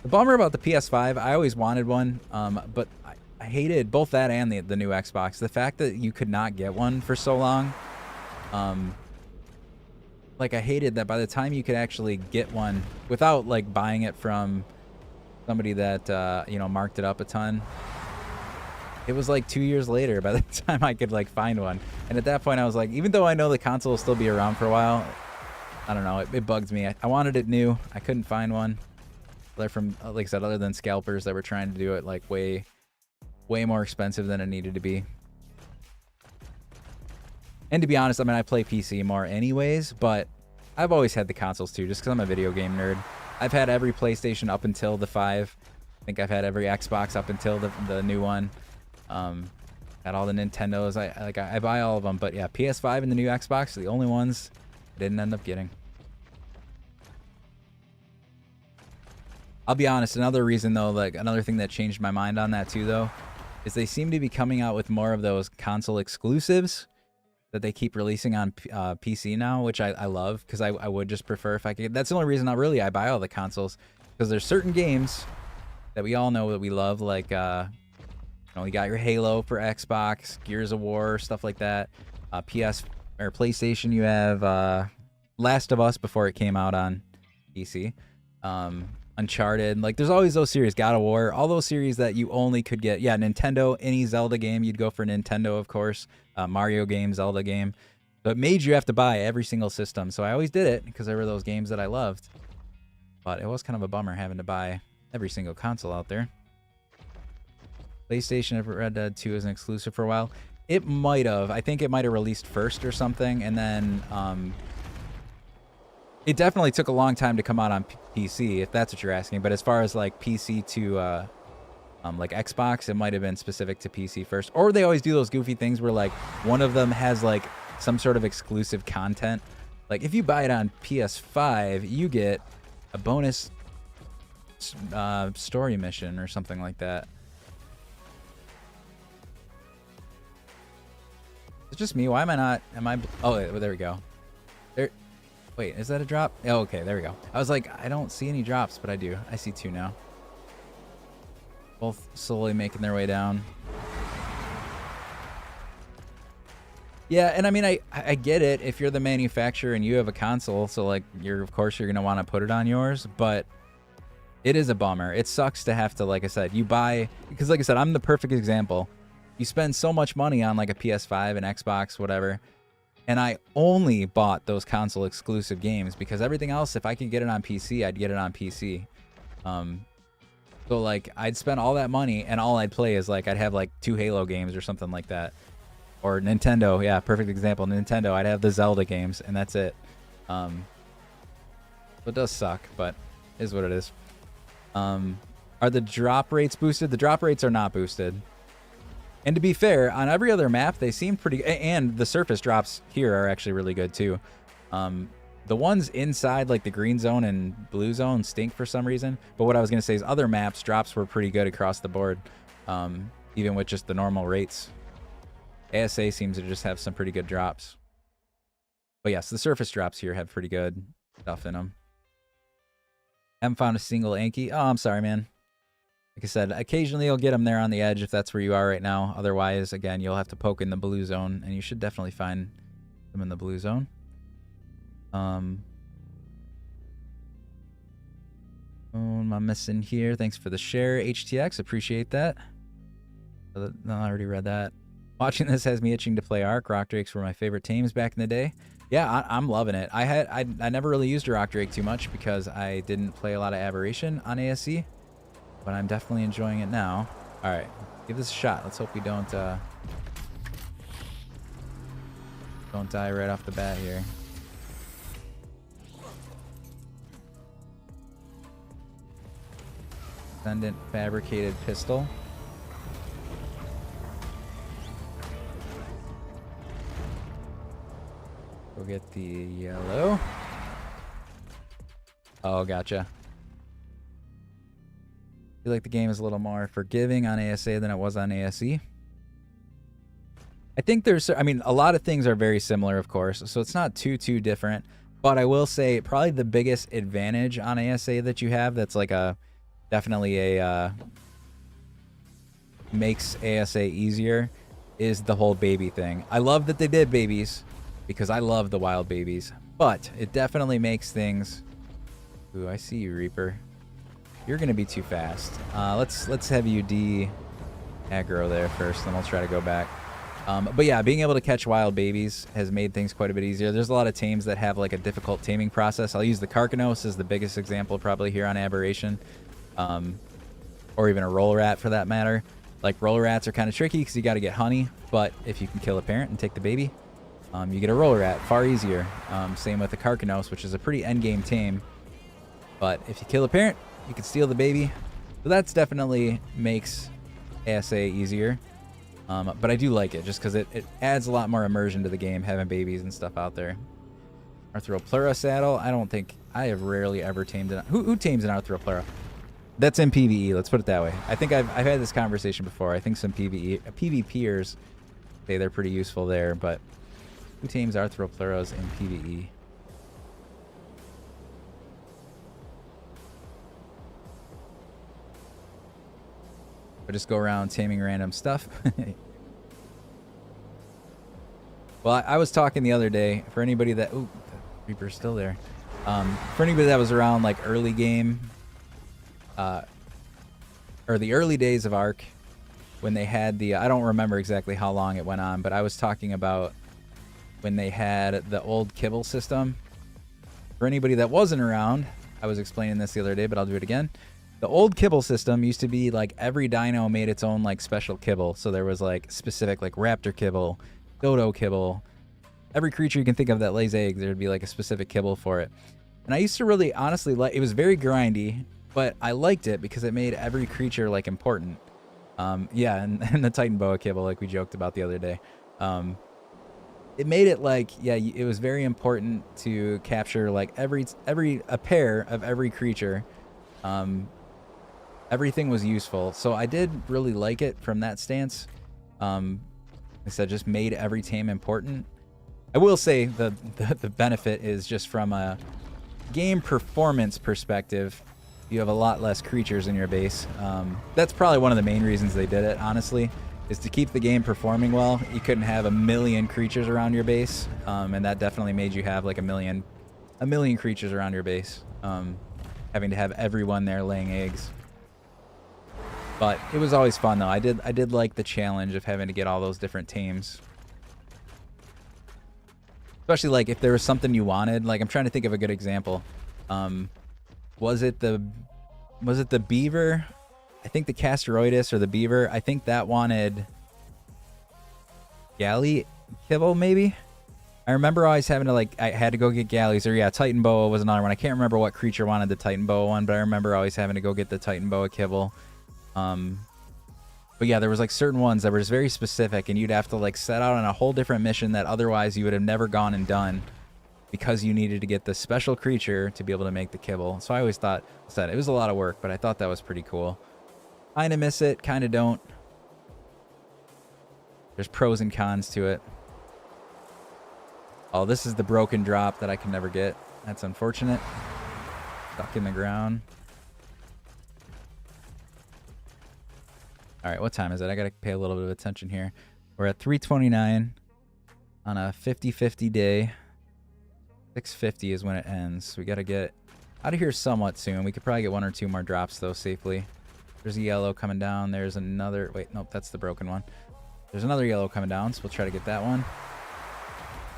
The bummer about the PS5, I always wanted one, but I hated both that and the new Xbox. The fact that you could not get one for so long. Like, I hated that by the time you could actually get one without, like, buying it from somebody that, you know, marked it up a ton. It was, like, 2 years later by the time I could, like, find one. And at that point, I was like, even though I know the console will still be around for a while, I don't know. It bugged me. I wanted it new. I couldn't find one. From, like I said, other than scalpers that were trying to do it, like, way more expensive than it needed to be. And to be honest, I mean, I play PC more anyways, but I've always had the consoles too, just because I'm a video game nerd. I've had every PlayStation up until the 5. I think I've had every Xbox up until the new one. Had all the Nintendos. I buy all of them. But yeah, PS5 and the new Xbox are the only ones I didn't end up getting. I'll be honest, another reason though, like another thing that changed my mind on that too though, is they seem to be coming out with more of those console exclusives that they keep releasing on PC now, which I love, because I would just prefer if I could. That's the only reason I buy all the consoles, because there's certain games that we all know that we love, like you know, you got your Halo for Xbox, Gears of War, stuff like that. PS or PlayStation, you have Last of Us before it came out on PC. Uncharted, like there's always those series, God of War, all those series that you only could get. Yeah, Nintendo, any Zelda game, you'd go for Nintendo, of course. Mario game, Zelda game. But it made you have to buy every single system. So I always did it because there were those games that I loved. But it was kind of a bummer having to buy every single console out there. PlayStation Red Dead 2 is an exclusive for a while. It might have. I think it might have released first or something, and then it definitely took a long time to come out on PC, if that's what you're asking. But as far as like PC to like Xbox, it might have been specific to PC first. Or they always do those goofy things where like one of them has like some sort of exclusive content. Like if you buy it on PS5, you get a bonus story mission or something like that. It's just me. Why am I not? Oh, there we go. Wait, is that a drop? Oh, okay, there we go. I was like, I don't see any drops, but I do. I see 2 now. Both slowly making their way down. Yeah, and I mean, I get it if you're the manufacturer and you have a console, so like of course you're gonna want to put it on yours, but it is a bummer. It sucks to have to, like I said, you buy, because like I said, I'm the perfect example. You spend so much money on like a PS5 and Xbox, whatever, and I only bought those console exclusive games because everything else, if I could get it on PC, I'd get it on PC. So like I'd spend all that money and all I'd play is like I'd have like 2 Halo games or something like that. Or Nintendo, yeah, perfect example. Nintendo, I'd have the Zelda games and that's it. So it does suck, but it is what it is. Are the drop rates boosted? The drop rates are not boosted. And to be fair, on every other map, they seem pretty... And the surface drops here are actually really good, too. The ones inside, like the green zone and blue zone, stink for some reason. But what I was going to say is other maps, drops were pretty good across the board, even with just the normal rates. ASA seems to just have some pretty good drops. But yes, the surface drops here have pretty good stuff in them. Haven't found a single Anki. Oh, I'm sorry, man. Like I said, occasionally you'll get them there on the edge if that's where you are right now. Otherwise, again, you'll have to poke in the blue zone, and you should definitely find them in the blue zone. What am I missing here? Thanks for the share, HTX. Appreciate that. No, I already read that. Watching this has me itching to play Ark. Rock Drakes were my favorite teams back in the day. Yeah, I'm loving it. I never really used a Rock Drake too much because I didn't play a lot of Aberration on ASC. But I'm definitely enjoying it now. All right, give this a shot. Let's hope we don't die right off the bat here. Ascendant fabricated pistol. Go get the yellow. Oh, gotcha. I feel like the game is a little more forgiving on ASA than it was on ASE. I think there's, I mean, a lot of things are very similar, of course, so it's not too different. But I will say probably the biggest advantage on ASA that you have that's like definitely makes ASA easier is the whole baby thing. I love that they did babies because I love the wild babies, but it definitely makes things... Ooh, I see you, Reaper. You're gonna be too fast. Let's have you de-aggro there first, then we'll try to go back. But yeah, being able to catch wild babies has made things quite a bit easier. There's a lot of tames that have like a difficult taming process. I'll use the Carcanos as the biggest example probably here on Aberration, or even a roll rat for that matter. Like roll rats are kind of tricky because you got to get honey, but if you can kill a parent and take the baby, you get a roll rat far easier. Same with the Carcanos, which is a pretty endgame tame. But if you kill a parent, you can steal the baby. So that's definitely makes ASA easier. But I do like it just because it adds a lot more immersion to the game, having babies and stuff out there. Arthropleura saddle. I don't think I have rarely ever tamed it. Who tames an Arthropleura? That's in PvE. Let's put it that way. I think I've had this conversation before. I think some PvPers say they're pretty useful there, but who tames Arthropleuras in PvE? I just go around taming random stuff. Well, I was talking the other day, for anybody that... Ooh, the Reaper's still there. For anybody that was around, like, early game... or the early days of Ark, when they had the... I don't remember exactly how long it went on, but I was talking about when they had the old kibble system. For anybody that wasn't around, I was explaining this the other day, but I'll do it again. The old kibble system used to be like every dino made its own like special kibble. So there was like specific like raptor kibble, dodo kibble. Every creature you can think of that lays eggs, there'd be like a specific kibble for it. And I used to really honestly like it. Was very grindy, but I liked it because it made every creature like important. Yeah, and the Titan boa kibble like we joked about the other day. It made it like, yeah, it was very important to capture like a pair of every creature. Everything was useful, so I did really like it from that stance. Like I said, just made every tame important. I will say the benefit is just from a game performance perspective, you have a lot less creatures in your base. That's probably one of the main reasons they did it, honestly, is to keep the game performing well. You couldn't have a million creatures around your base, and that definitely made you have like a million creatures around your base, having to have everyone there laying eggs. But it was always fun though. I did like the challenge of having to get all those different tames. Especially like if there was something you wanted. Like I'm trying to think of a good example. Was it the beaver? I think the Castroidus or the beaver. I think that wanted galley kibble maybe. I remember always having to like I had to go get galleys, or yeah, Titan boa was another one. I can't remember what creature wanted the Titan boa one, but I remember always having to go get the Titan boa kibble. But yeah, there was like certain ones that were just very specific, and you'd have to like set out on a whole different mission that otherwise you would have never gone and done because you needed to get the special creature to be able to make the kibble. So I always thought it was a lot of work, but I thought that was pretty cool. Kind of miss it, kind of don't. There's pros and cons to it. Oh, this is the broken drop that I can never get. That's unfortunate. Stuck in the ground. All right, what time is it? I got to pay a little bit of attention here. We're at 3:29 on a 50-50 day. 6:50 is when it ends. We got to get out of here somewhat soon. We could probably get one or two more drops, though, safely. There's a yellow coming down. There's another... Wait, nope, that's the broken one. There's another yellow coming down, so we'll try to get that one.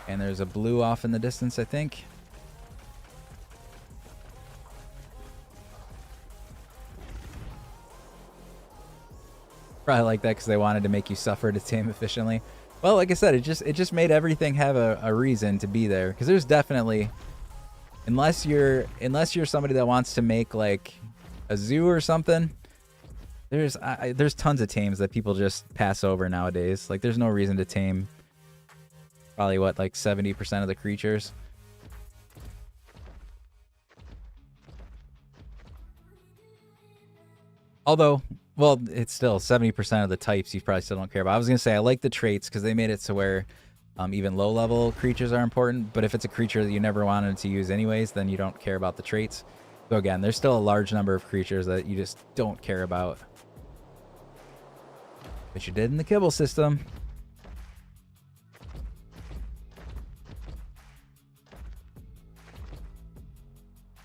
And there's a blue off in the distance, I think. Probably like that because they wanted to make you suffer to tame efficiently. Well, like I said, it just made everything have a reason to be there. Because there's definitely, unless you're somebody that wants to make like a zoo or something, there's tons of tames that people just pass over nowadays. Like there's no reason to tame probably what, like 70% of the creatures. Although, well, it's still 70% of the types you probably still don't care about. I was going to say I like the traits because they made it to where even low-level creatures are important. But if it's a creature that you never wanted to use anyways, then you don't care about the traits. So again, there's still a large number of creatures that you just don't care about. But you did in the kibble system.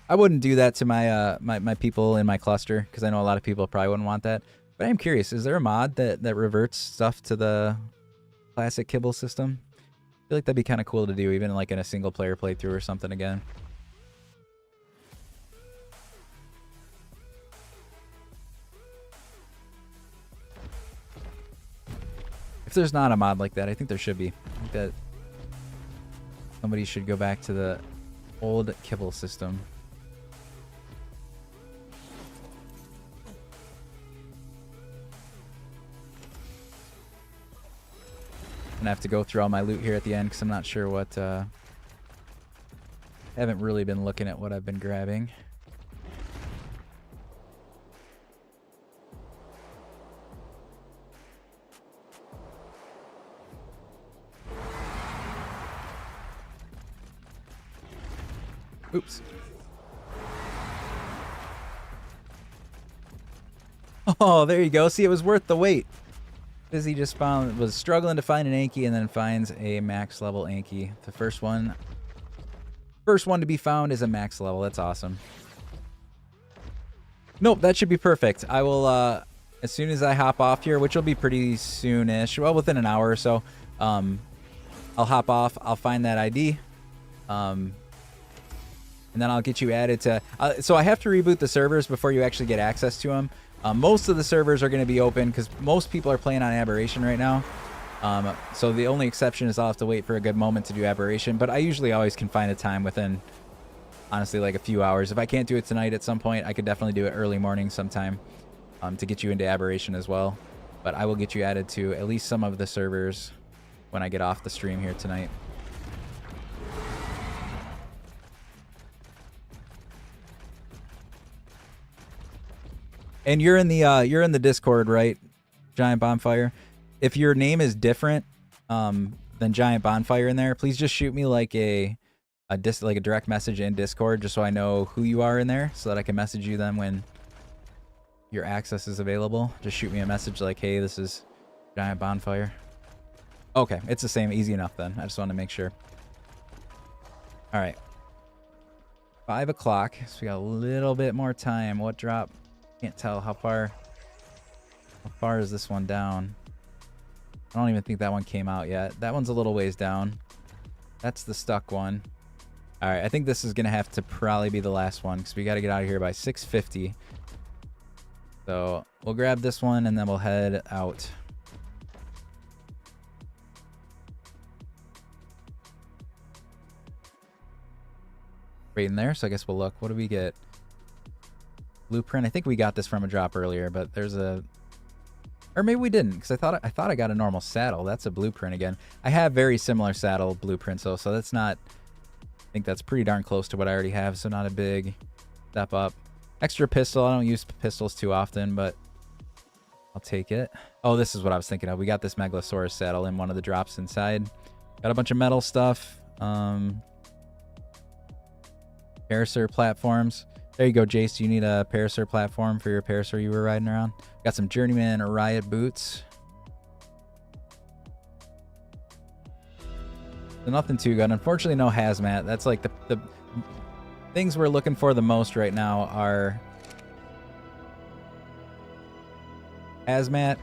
I wouldn't do that to my my people in my cluster because I know a lot of people probably wouldn't want that. But I'm curious, is there a mod that reverts stuff to the classic kibble system? I feel like that'd be kind of cool to do, even like in a single player playthrough or something again. If there's not a mod like that, I think there should be. I think that somebody should go back to the old kibble system. gonna have to go through all my loot here at the end because I'm not sure what. Haven't really been looking at what I've been grabbing. Oops. Oh, there you go. See, it was worth the wait. Busy just was struggling to find an Anki and then finds a max level Anki. The first one to be found is a max level. That's awesome. Nope, that should be perfect. I will, as soon as I hop off here, which will be pretty soon-ish, well, within an hour or so, I'll hop off. I'll find that ID. And then I'll get you added to... so I have to reboot the servers before you actually get access to them. Most of the servers are going to be open because most people are playing on Aberration right now. So the only exception is I'll have to wait for a good moment to do Aberration. But I usually always can find a time within, honestly, like a few hours. If I can't do it tonight at some point, I could definitely do it early morning sometime to get you into Aberration as well. But I will get you added to at least some of the servers when I get off the stream here tonight. And you're in the Discord, right, Giant Bonfire? If your name is different than Giant Bonfire in there, please just shoot me like a direct message in Discord, just so I know who you are in there, so that I can message you then when your access is available. Just shoot me a message like, "Hey, this is Giant Bonfire." Okay, it's the same, easy enough then. I just wanted to make sure. All right, 5 o'clock, so we got a little bit more time. What drop? Can't tell how far is this one down. I don't even think that one came out yet. That one's a little ways down. That's the stuck one. All right, I think this is gonna have to probably be the last one because we got to get out of here by 6:50. So we'll grab this one and then we'll head out. Right in there. So I guess we'll look. What do we get? Blueprint. I think we got this from a drop earlier, but there's a, or maybe we didn't, because I thought I got a normal saddle. That's a blueprint again. I have very similar saddle blueprints though, so that's not, I think that's pretty darn close to what I already have, so not a big step up. Extra pistol. I don't use pistols too often, but I'll take it. Oh, this is what I was thinking of. We got this Megalosaurus saddle in one of the drops inside. Got a bunch of metal stuff. Parasaur platforms. There you go, Jace. You need a Parasaur platform for your Parasaur you were riding around. Got some Journeyman Riot boots. So nothing too good. Unfortunately, no hazmat. That's like the things we're looking for the most right now are hazmat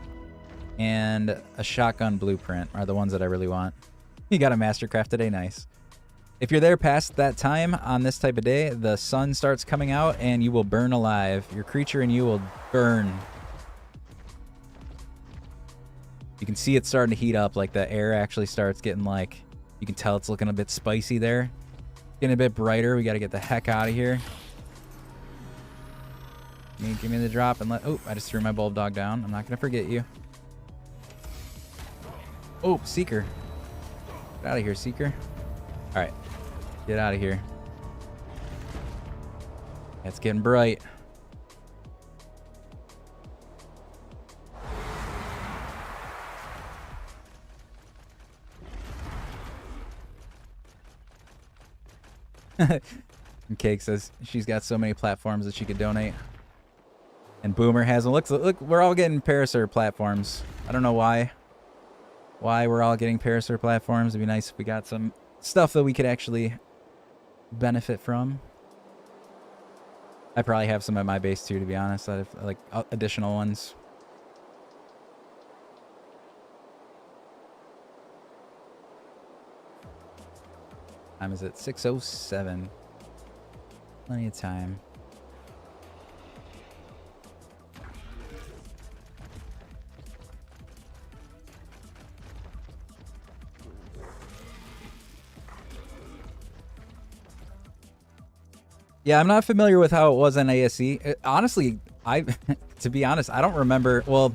and a shotgun blueprint are the ones that I really want. You got a Mastercraft today. Nice. If you're there past that time on this type of day, the sun starts coming out and you will burn alive. Your creature and you will burn. You can see it starting to heat up, like the air actually starts getting like, you can tell it's looking a bit spicy there. Getting a bit brighter. We got to get the heck out of here. Give me the drop and let, oh, I just threw my bulldog down. I'm not going to forget you. Oh, Seeker. Get out of here, Seeker. All right. Get out of here. It's getting bright. And Cake says she's got so many platforms that she could donate. And Boomer has them. Look, we're all getting Parasaur platforms. I don't know why we're all getting Parasaur platforms. It'd be nice if we got some stuff that we could actually benefit from. I probably have some at my base too, to be honest. I have like additional ones. Time is it? 6:07. Plenty of time. Yeah, I'm not familiar with how it was on ASE. Honestly, to be honest, I don't remember. Well,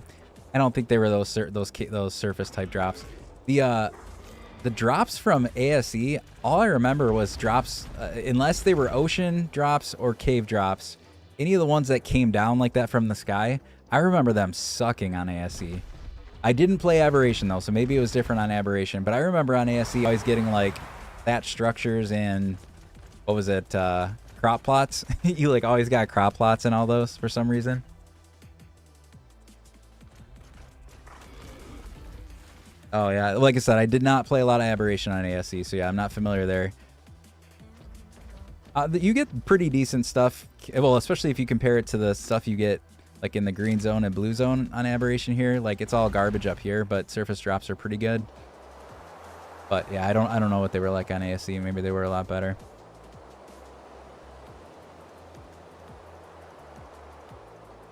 I don't think they were those surface type drops. The drops from ASE, all I remember was drops, unless they were ocean drops or cave drops, any of the ones that came down like that from the sky, I remember them sucking on ASE. I didn't play Aberration though, so maybe it was different on Aberration, but I remember on ASE always getting like thatch structures and, what was it, crop plots? You like always got crop plots and all those for some reason. Oh yeah, like I said, I did not play a lot of Aberration on ASE, so yeah, I'm not familiar there. You get pretty decent stuff, well, especially if you compare it to the stuff you get like in the green zone and blue zone on Aberration here. Like it's all garbage up here, but surface drops are pretty good. But yeah, I don't know what they were like on ASE. Maybe they were a lot better.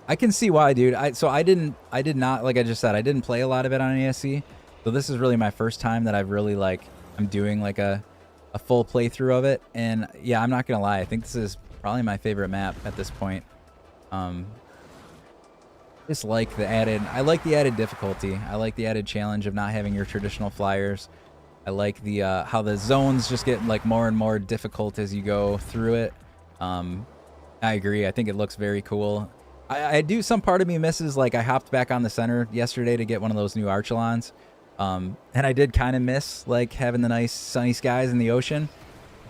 I can see why, dude. I did not, like I just said, I didn't play a lot of it on ASE. So this is really my first time that I've really like, I'm doing like a full playthrough of it. And yeah, I'm not going to lie. I think this is probably my favorite map at this point. Just like the added, I like the added difficulty. I like the added challenge of not having your traditional flyers. I like the, how the zones just get like more and more difficult as you go through it. I agree. I think it looks very cool. I do, some part of me misses, like I hopped back on the center yesterday to get one of those new Archelons. And I did kind of miss like having the nice sunny skies in the ocean,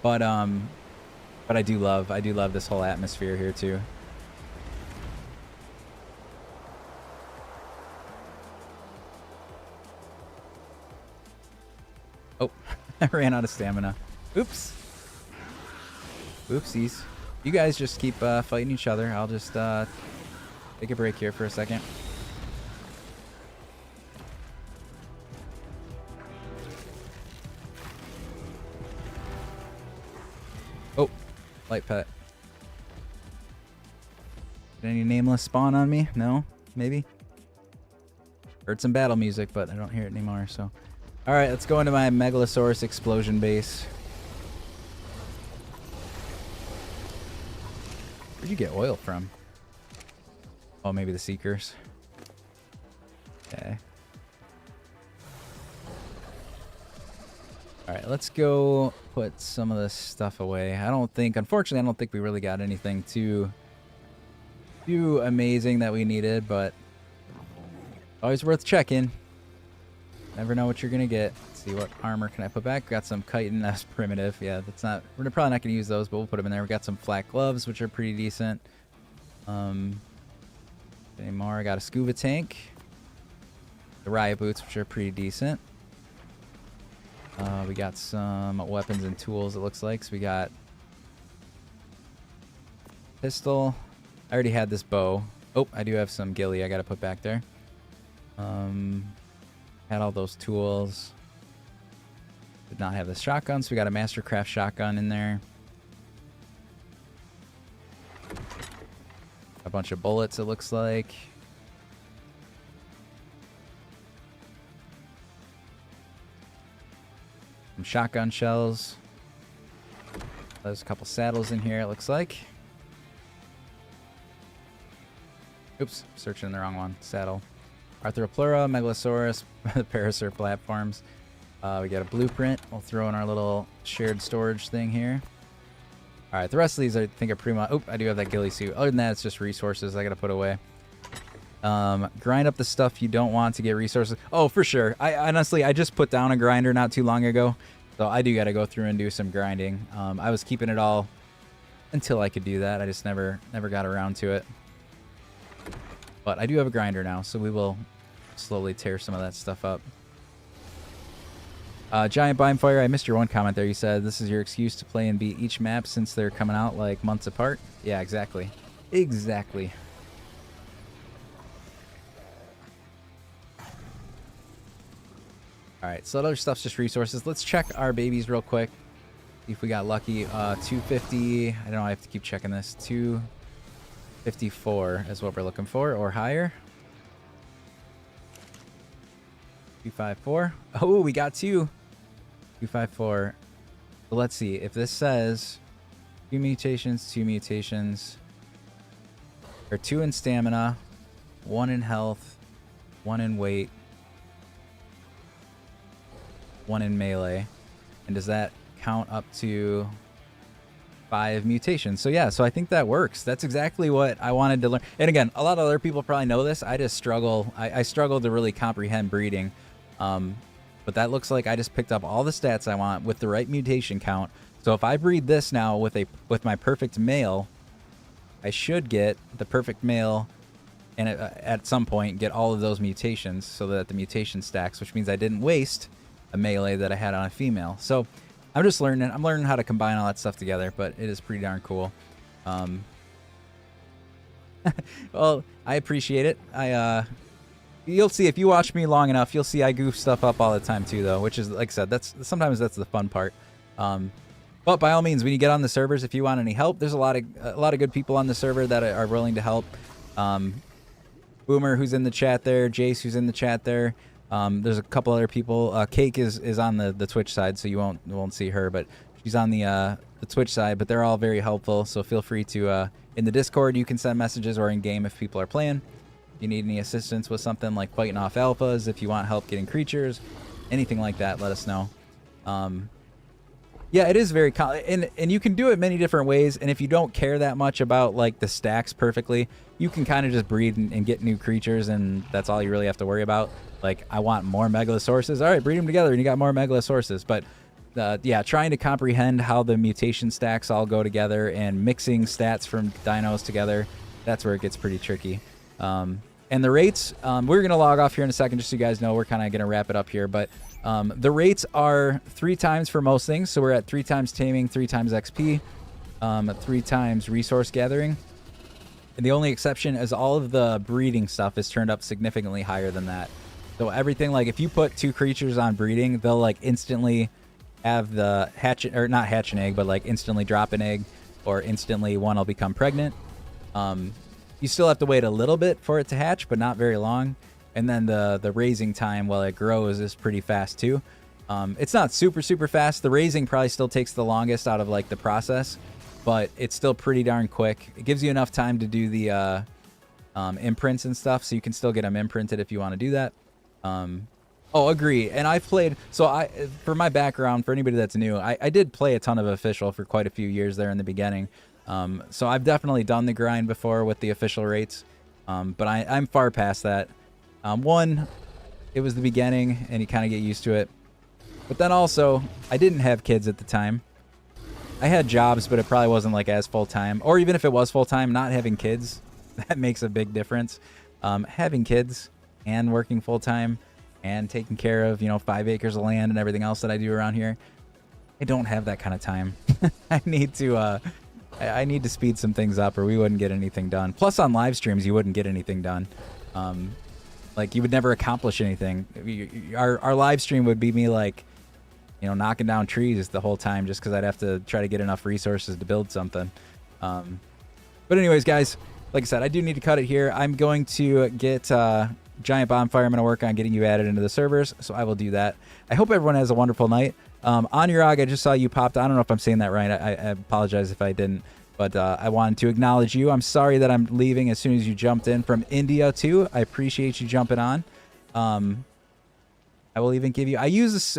but I do love this whole atmosphere here too. Oh, I ran out of stamina. Oops. Oopsies. You guys just keep fighting each other. I'll just take a break here for a second. Oh, light pet. Did any nameless spawn on me? No? Maybe? Heard some battle music, but I don't hear it anymore, so. Alright, let's go into my Megalosaurus explosion base. Where'd you get oil from? Oh, maybe the Seekers. Okay. Alright, let's go put some of this stuff away. Unfortunately, I don't think we really got anything too amazing that we needed, but always worth checking. Never know what you're gonna get. Let's see, what armor can I put back? Got some chitin, that's primitive. Yeah, that's not, we're probably not gonna use those, but we'll put them in there. We got some flat gloves, which are pretty decent. Any more? I got a scuba tank. The riot boots, which are pretty decent. We got some weapons and tools, it looks like. So we got pistol. I already had this bow. Oh, I do have some ghillie I gotta put back there. Had all those tools. Did not have the shotgun, so we got a Mastercraft shotgun in there. A bunch of bullets, it looks like. Some shotgun shells. There's a couple saddles in here, it looks like. Oops, searching the wrong one. Saddle. Arthropleura, Megalosaurus, the Parasaur platforms. We got a blueprint. We'll throw in our little shared storage thing here. All right, the rest of these I think are pretty much... Oh, I do have that ghillie suit. Other than that, it's just resources I got to put away. Grind up the stuff you don't want to get resources. Oh, for sure. I just put down a grinder not too long ago, so I do got to go through and do some grinding. I was keeping it all until I could do that. I just never got around to it. But I do have a grinder now, so we will slowly tear some of that stuff up. Giant Bime Fire, I missed your one comment there. You said this is your excuse to play and beat each map since they're coming out like months apart. Yeah, exactly. Exactly. Alright, so that other stuff's just resources. Let's check our babies real quick. See if we got lucky. 250. I don't know, I have to keep checking this. 254 is what we're looking for, or higher. 254. Oh, we got two. 254. So let's see. If this says 2 mutations, 2 mutations, or 2 in stamina, 1 in health, 1 in weight. 1 in melee. And does that count up to 5 mutations? So yeah, so I think that works. That's exactly what I wanted to learn. And again, a lot of other people probably know this. I just struggle. I struggle to really comprehend breeding. But that looks like I just picked up all the stats I want with the right mutation count. So if I breed this now with my perfect male, I should get the perfect male and at some point get all of those mutations so that the mutation stacks, which means I didn't waste a melee that I had on a female. So I'm just learning. I'm learning how to combine all that stuff together, but it is pretty darn cool. Well, I appreciate it. You'll see if you watch me long enough, you'll see I goof stuff up all the time too, though, which is, like I said, sometimes that's the fun part. But by all means, when you get on the servers, if you want any help, there's a lot of good people on the server that are willing to help. Boomer, who's in the chat there, Jace, who's in the chat there. There's a couple other people. Cake is on the Twitch side, so you won't see her, but she's on the Twitch side. But they're all very helpful, so feel free to in the Discord you can send messages, or in game if people are playing. If you need any assistance with something like fighting off alphas, if you want help getting creatures, anything like that, let us know. Yeah, it is very and you can do it many different ways. And if you don't care that much about like the stacks perfectly, you can kind of just breed and get new creatures, and that's all you really have to worry about. Like, I want more Megalosauruses. All right, breed them together, and you got more Megalosauruses. But yeah, trying to comprehend how the mutation stacks all go together and mixing stats from dinos together, that's where it gets pretty tricky. And the rates, we're going to log off here in a second, just so you guys know. We're kind of going to wrap it up here. But the rates are 3 times for most things. So we're at 3 times taming, 3 times XP, 3 times resource gathering. And the only exception is all of the breeding stuff is turned up significantly higher than that. So everything, like if you put 2 creatures on breeding, they'll like instantly have the hatch, or not hatch an egg, but like instantly drop an egg, or instantly one will become pregnant. You still have to wait a little bit for it to hatch, but not very long. And then the raising time while it grows is pretty fast too. It's not super fast. The raising probably still takes the longest out of like the process, but it's still pretty darn quick. It gives you enough time to do the imprints and stuff, so you can still get them imprinted if you want to do that. Oh, agree. And I've played, so for my background, for anybody that's new, I did play a ton of official for quite a few years there in the beginning. So I've definitely done the grind before with the official rates, but I'm far past that. One, it was the beginning and you kind of get used to it. But then also, I didn't have kids at the time. I had jobs, but it probably wasn't like as full-time. Or even if it was full-time, not having kids, that makes a big difference. Having kids and working full-time and taking care of, 5 acres of land and everything else that I do around here, I don't have that kind of time. I need to speed some things up, or we wouldn't get anything done. Plus, on live streams, you wouldn't get anything done. Like, you would never accomplish anything. Our live stream would be me, like, knocking down trees the whole time, just because I'd have to try to get enough resources to build something. But anyways, guys, like I said, I do need to cut it here. I'm going to get Giant Bonfire. I'm going to work on getting you added into the servers, so I will do that. I hope everyone has a wonderful night. Anurag, I just saw you popped. I don't know if I'm saying that right. I apologize if I didn't, but I wanted to acknowledge you. I'm sorry that I'm leaving as soon as you jumped in from India too. I appreciate you jumping on. I will even give you, I use this.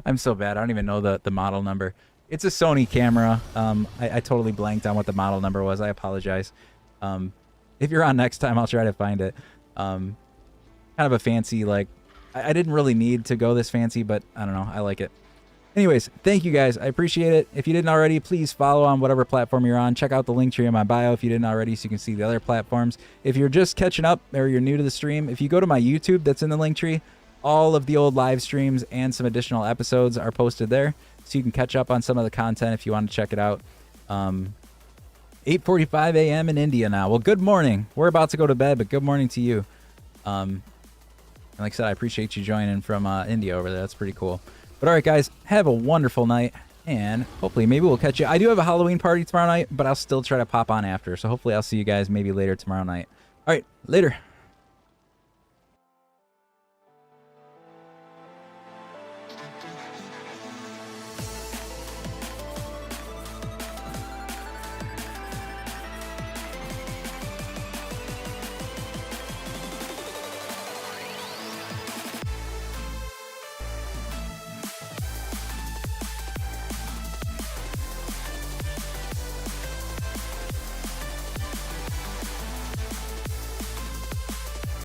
I'm so bad. I don't even know the model number. It's a Sony camera. I totally blanked on what the model number was. I apologize. If you're on next time, I'll try to find it. Kind of a fancy, like, I didn't really need to go this fancy, but I don't know. I like it. Anyways, thank you guys. I appreciate it. If you didn't already, please follow on whatever platform you're on. Check out the link tree in my bio if you didn't already, so you can see the other platforms. If you're just catching up or you're new to the stream, if you go to my YouTube that's in the link tree, all of the old live streams and some additional episodes are posted there, so you can catch up on some of the content if you want to check it out. 8:45 a.m. in India now. Well, good morning. We're about to go to bed, but good morning to you. And like I said, I appreciate you joining from India over there. That's pretty cool. But all right, guys, have a wonderful night, and hopefully maybe we'll catch you. I do have a Halloween party tomorrow night, but I'll still try to pop on after, so hopefully I'll see you guys maybe later tomorrow night. All right, later.